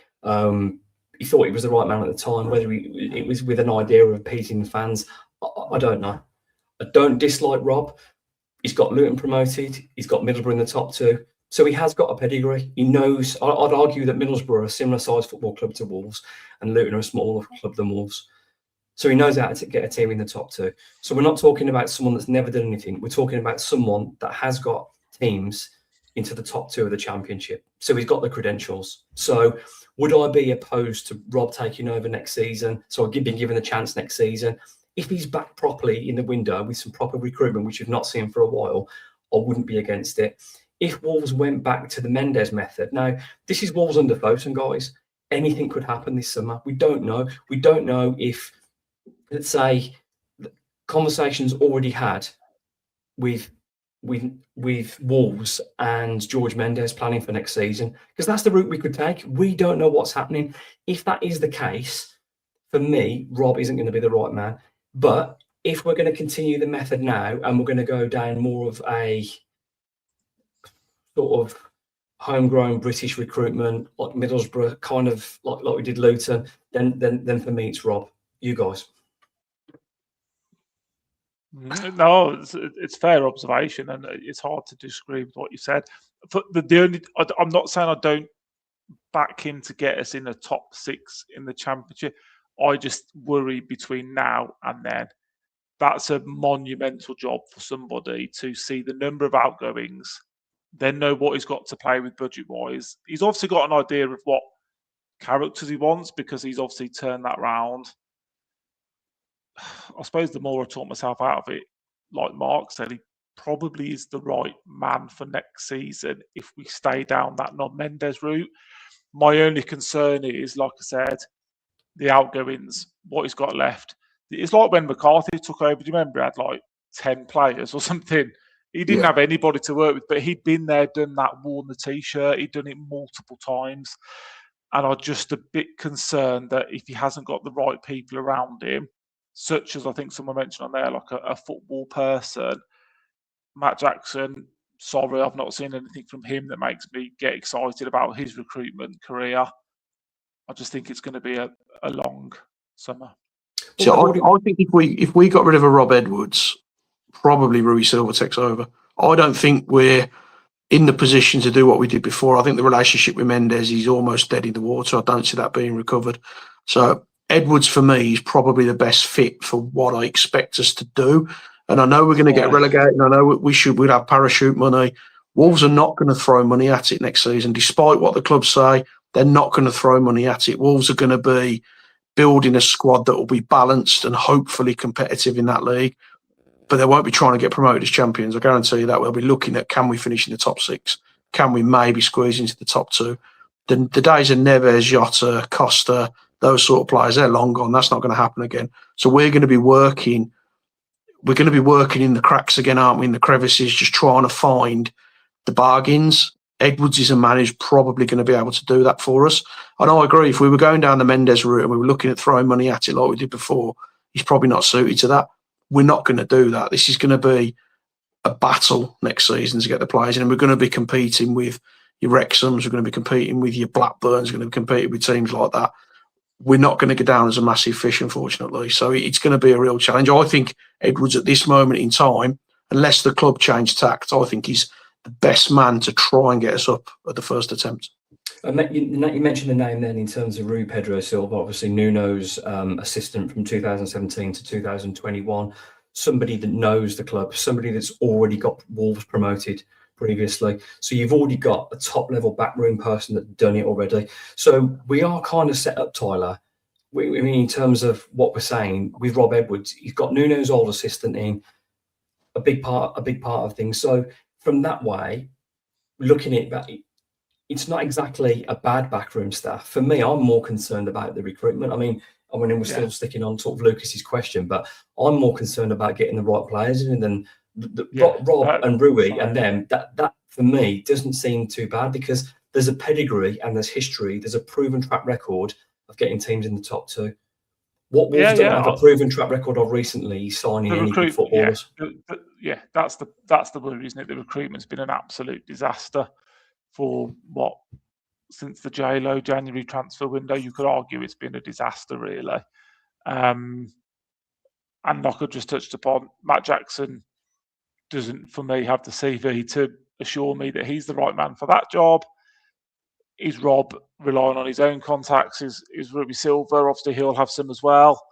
he thought he was the right man at the time. Whether it was with an idea of appeasing the fans, I don't know. I don't dislike Rob. He's got Luton promoted. He's got Middlesbrough in the top 2. So he has got a pedigree. He knows. I'd argue that Middlesbrough are a similar size football club to Wolves, and Luton are a smaller club than Wolves. So he knows how to get a team in the top 2. So we're not talking about someone that's never done anything. We're talking about someone that has got teams into the top 2 of the Championship. So he's got the credentials. So would I be opposed to Rob taking over next season? So I've been given a chance next season. If he's back properly in the window with some proper recruitment, which we've not seen for a while, I wouldn't be against it. If Wolves went back to the Mendes method, now this is Wolves under Foden, guys. Anything could happen this summer. We don't know. We don't know if, let's say, conversations already had with Wolves and George Mendes planning for next season, because that's the route we could take. We don't know what's happening. If that is the case, for me, Rob isn't going to be the right man. But if we're going to continue the method now and we're going to go down more of a sort of homegrown British recruitment, like Middlesbrough, kind of like we did Luton, then for me it's Rob. You guys. No, it's fair observation, and it's hard to disagree with what you said. But I'm not saying I don't back him to get us in the top 6 in the Championship. I just worry between now and then. That's a monumental job for somebody to see the number of outgoings, then know what he's got to play with budget-wise. He's obviously got an idea of what characters he wants, because he's obviously turned that round. I suppose the more I talk myself out of it, like Mark said, he probably is the right man for next season if we stay down that non-Mendes route. My only concern is, like I said, the outgoings, what he's got left. It's like when McCarthy took over. Do you remember he had like 10 players or something? He didn't have anybody to work with, but he'd been there, done that, worn the T-shirt. He'd done it multiple times. And I'm just a bit concerned that if he hasn't got the right people around him, such as I think someone mentioned on there, like a football person, Matt Jackson, sorry, I've not seen anything from him that makes me get excited about his recruitment career. I just think it's going to be a long summer. So I think if we got rid of a Rob Edwards, probably Rui Silva takes over. I don't think we're in the position to do what we did before. I think the relationship with Mendes is almost dead in the water. I don't see that being recovered. So Edwards, for me, is probably the best fit for what I expect us to do. And I know we're going to get relegated, and I know we'd have parachute money. Wolves are not going to throw money at it next season, despite what the clubs say. They're not going to throw money at it. Wolves are going to be building a squad that will be balanced and hopefully competitive in that league. But they won't be trying to get promoted as champions. I guarantee you that. We'll be looking at, can we finish in the top 6? Can we maybe squeeze into the top 2? The days of Neves, Jota, Costa, those sort of players, they're long gone. That's not going to happen again. So we're going to be working. We're going to be working in the cracks again, aren't we? In the crevices, just trying to find the bargains. Edwards is a man who's probably going to be able to do that for us. And I agree, if we were going down the Mendes route and we were looking at throwing money at it like we did before, he's probably not suited to that. We're not going to do that. This is going to be a battle next season to get the players in, and we're going to be competing with your Wrexhams, we're going to be competing with your Blackburns, we're going to be competing with teams like that. We're not going to go down as a massive fish, unfortunately. So it's going to be a real challenge. I think Edwards, at this moment in time, unless the club change tact, I think he's the best man to try and get us up at the first attempt. You mentioned the name then in terms of Rui Pedro Silva, obviously Nuno's assistant from 2017 to 2021, somebody that knows the club, somebody that's already got Wolves promoted previously. So you've already got a top-level backroom person that's done it already. So we are kind of set up, Tyler. I mean, in terms of what we're saying with Rob Edwards, he's got Nuno's old assistant in, a big part of things. So from that way, looking at that, it's not exactly a bad backroom staff. For me, I'm more concerned about the recruitment. I mean, we're still sticking on sort of Lucas's question, but I'm more concerned about getting the right players in than Rob and Rui and them. That for me doesn't seem too bad, because there's a pedigree and there's history. There's a proven track record of getting teams in the top 2. What Wolves don't have a proven track record of recently signing any good footballers. That's the worry, isn't it? The recruitment's been an absolute disaster for since the J-Lo January transfer window. You could argue it's been a disaster, really. And like I just touched upon, Matt Jackson doesn't, for me, have the CV to assure me that he's the right man for that job. Is Rob relying on his own contacts? Is Ruby Silver? Obviously, he'll have some as well.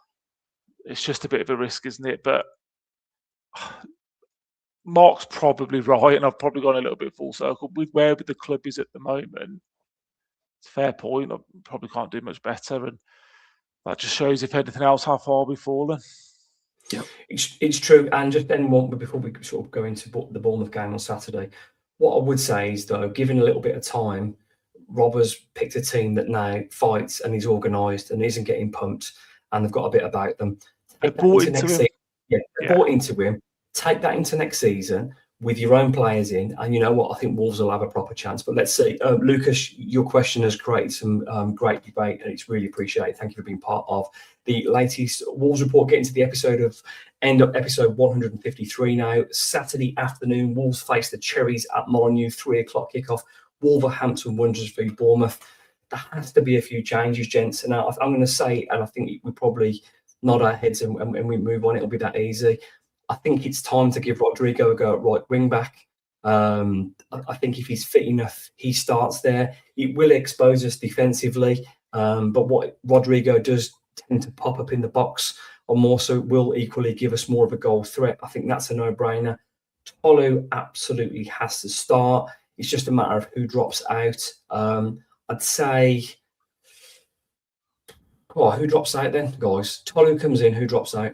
It's just a bit of a risk, isn't it? But Mark's probably right, and I've probably gone a little bit full circle. With where the club is at the moment, it's a fair point. I probably can't do much better, and that just shows, if anything else, how far we've fallen. Yeah, it's true. And just anyone, before we sort of go into the Bournemouth game on Saturday, what I would say is, though, given a little bit of time, Rob has picked a team that now fights and is organised and isn't getting pumped, and they've got a bit about them. They bought into him. Bought into him. Take that into next season with your own players in, and you know what? I think Wolves will have a proper chance. But let's see, Lucas, your question has created some great debate, and it's really appreciated. Thank you for being part of the latest Wolves report. Getting to the end of episode 153 now. Saturday afternoon, Wolves face the Cherries at Molineux, 3:00 kickoff. Wolverhampton Wanderers v Bournemouth. There has to be a few changes, gents. And I'm going to say, and I think we probably nod our heads and we move on. It'll be that easy. I think it's time to give Rodrigo a go at right wing back. I think if he's fit enough, he starts there. It will expose us defensively, but what Rodrigo does tend to pop up in the box, or more so, will equally give us more of a goal threat. I think that's a no-brainer. Tolu absolutely has to start. It's just a matter of who drops out. I'd say, who drops out then, guys? Tolu comes in. Who drops out?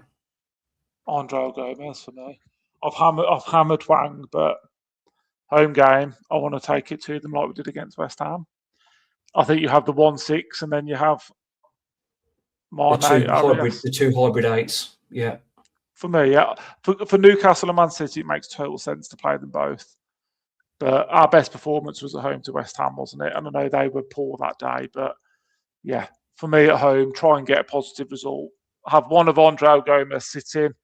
Andre Gomez for me. I've hammered Wang, but home game, I want to take it to them like we did against West Ham. I think you have the 1-6, and then you have the two hybrid eights. Yeah. For me, yeah. For Newcastle and Man City, it makes total sense to play them both. But our best performance was at home to West Ham, wasn't it? And I know they were poor that day, but yeah, for me at home, try and get a positive result. Have one of Andre Gomez sit in,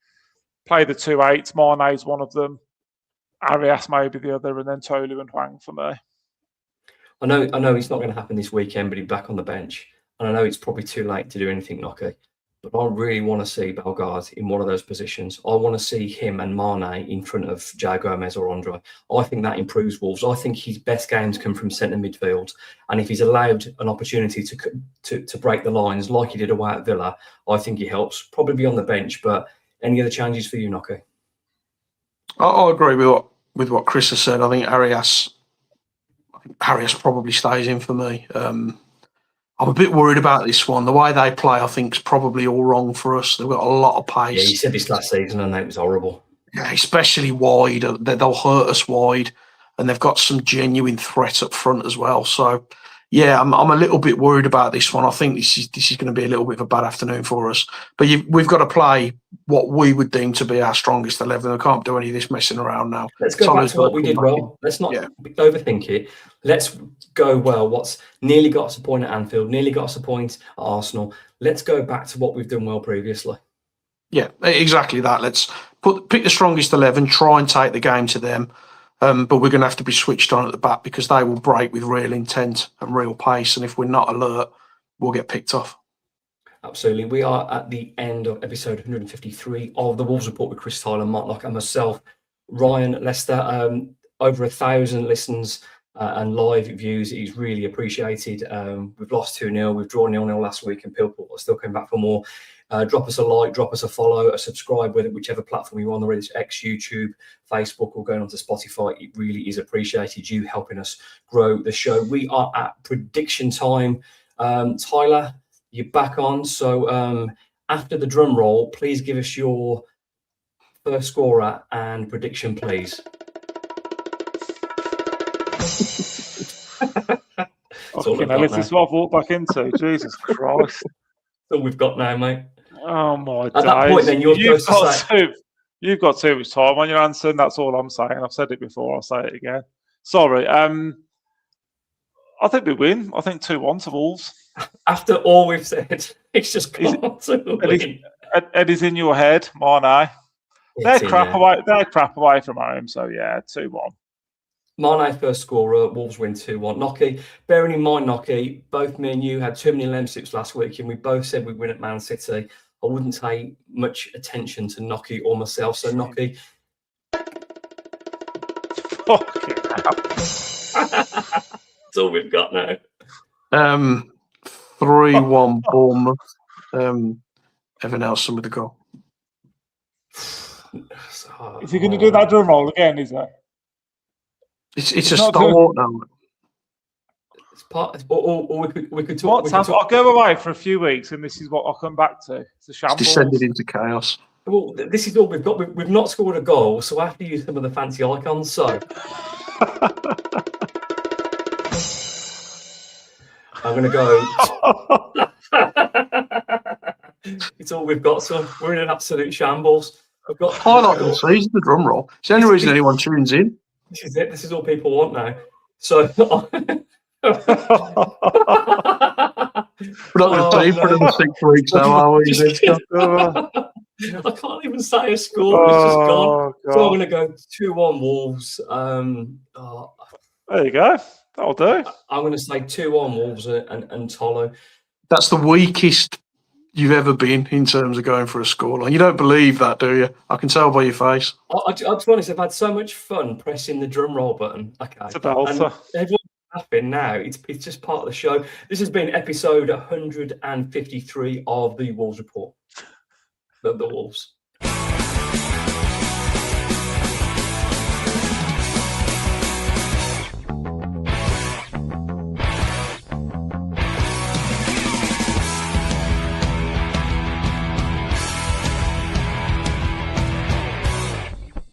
play the 2-8s. Mane's one of them. Arias maybe the other, and then Tolu and Hwang for me. I know it's not going to happen this weekend, but he's back on the bench. And I know it's probably too late to do anything, Nocky. But I really want to see Bellegarde in one of those positions. I want to see him and Mane in front of Joe Gomez or Andre. I think that improves Wolves. I think his best games come from centre midfield. And if he's allowed an opportunity to break the lines like he did away at Villa, I think he helps. Probably be on the bench, but any other changes for you, Nocky? I agree with what Chris has said. I think Arias probably stays in for me. I'm a bit worried about this one. The way they play, I think, is probably all wrong for us. They've got a lot of pace. Yeah, you said this last season, and it was horrible. Yeah, especially wide. They'll hurt us wide, and they've got some genuine threat up front as well. So, yeah, I'm a little bit worried about this one. I think this is going to be a little bit of a bad afternoon for us. But we've got to play what we would deem to be our strongest 11. I can't do any of this messing around now. Let's go back to what we did well. Let's not overthink it. Let's go well. What's nearly got us a point at Anfield, nearly got us a point at Arsenal. Let's go back to what we've done well previously. Yeah, exactly that. Let's pick the strongest 11, try and take the game to them. But we're going to have to be switched on at the back because they will break with real intent and real pace. And if we're not alert, we'll get picked off. Absolutely. We are at the end of episode 153 of the Wolves Report with Chris Tyler, Mark Lock, and myself, Ryan Lester. Over 1,000 listens and live views is really appreciated. We've lost 2-0. We've drawn 0-0 last week, and people are still coming back for more. Drop us a like, drop us a follow, a subscribe, whichever platform you're on, whether it's X, YouTube, Facebook, or going on to Spotify. It really is appreciated, you helping us grow the show. We are at prediction time. Tyler, you're back on. So after the drum roll, please give us your first scorer and prediction, please. This is what I've walked back into. Jesus Christ. That's all we've got now, mate. Oh my At that point, then you've got too much time on your answer, and that's all I'm saying. I've said it before, I'll say it again. Sorry. I think we win. I think 2-1 to Wolves. After all we've said, it's just gone to win. It is in your head, Mane. They're crap away from home, so yeah, 2-1. Mane first scorer, Wolves win 2-1. Nocky, bearing in mind, Nocky, both me and you had too many lemsips last week, and we both said we'd win at Man City. I wouldn't pay much attention to Nocky or myself. So, Nocky. Fucking hell. That's all we've got now. 3-1 Bournemouth. Evan Nelson with the goal. Is he going to do that drum roll again, is it? It's a stalwart now. It's part, or we could talk. I'll go away for a few weeks, and this is what I'll come back to. It's a shambles. It's descended into chaos. Well, this is all we've got. We've not scored a goal, so I have to use some of the fancy icons. So I'm going to go. It's all we've got, so we're in an absolute shambles. We've got highlight of the season, the drum roll. It's the only reason anyone tunes in. This is it. This is all people want now. So we're not going to for another 6 weeks now, are we? I can't even say a score. It's just gone. God. So I'm going to go 2-1 Wolves. There you go. That'll do. I'm going to say 2-1 Wolves and Tolo. That's the weakest you've ever been in terms of going for a scoreline. You don't believe that, do you? I can tell by your face. I'll be honest, I've had so much fun pressing the drum roll button. Okay. It's a belter. Everyone's laughing now. It's just part of the show. This has been episode 153 of the Wolves Report. The Wolves.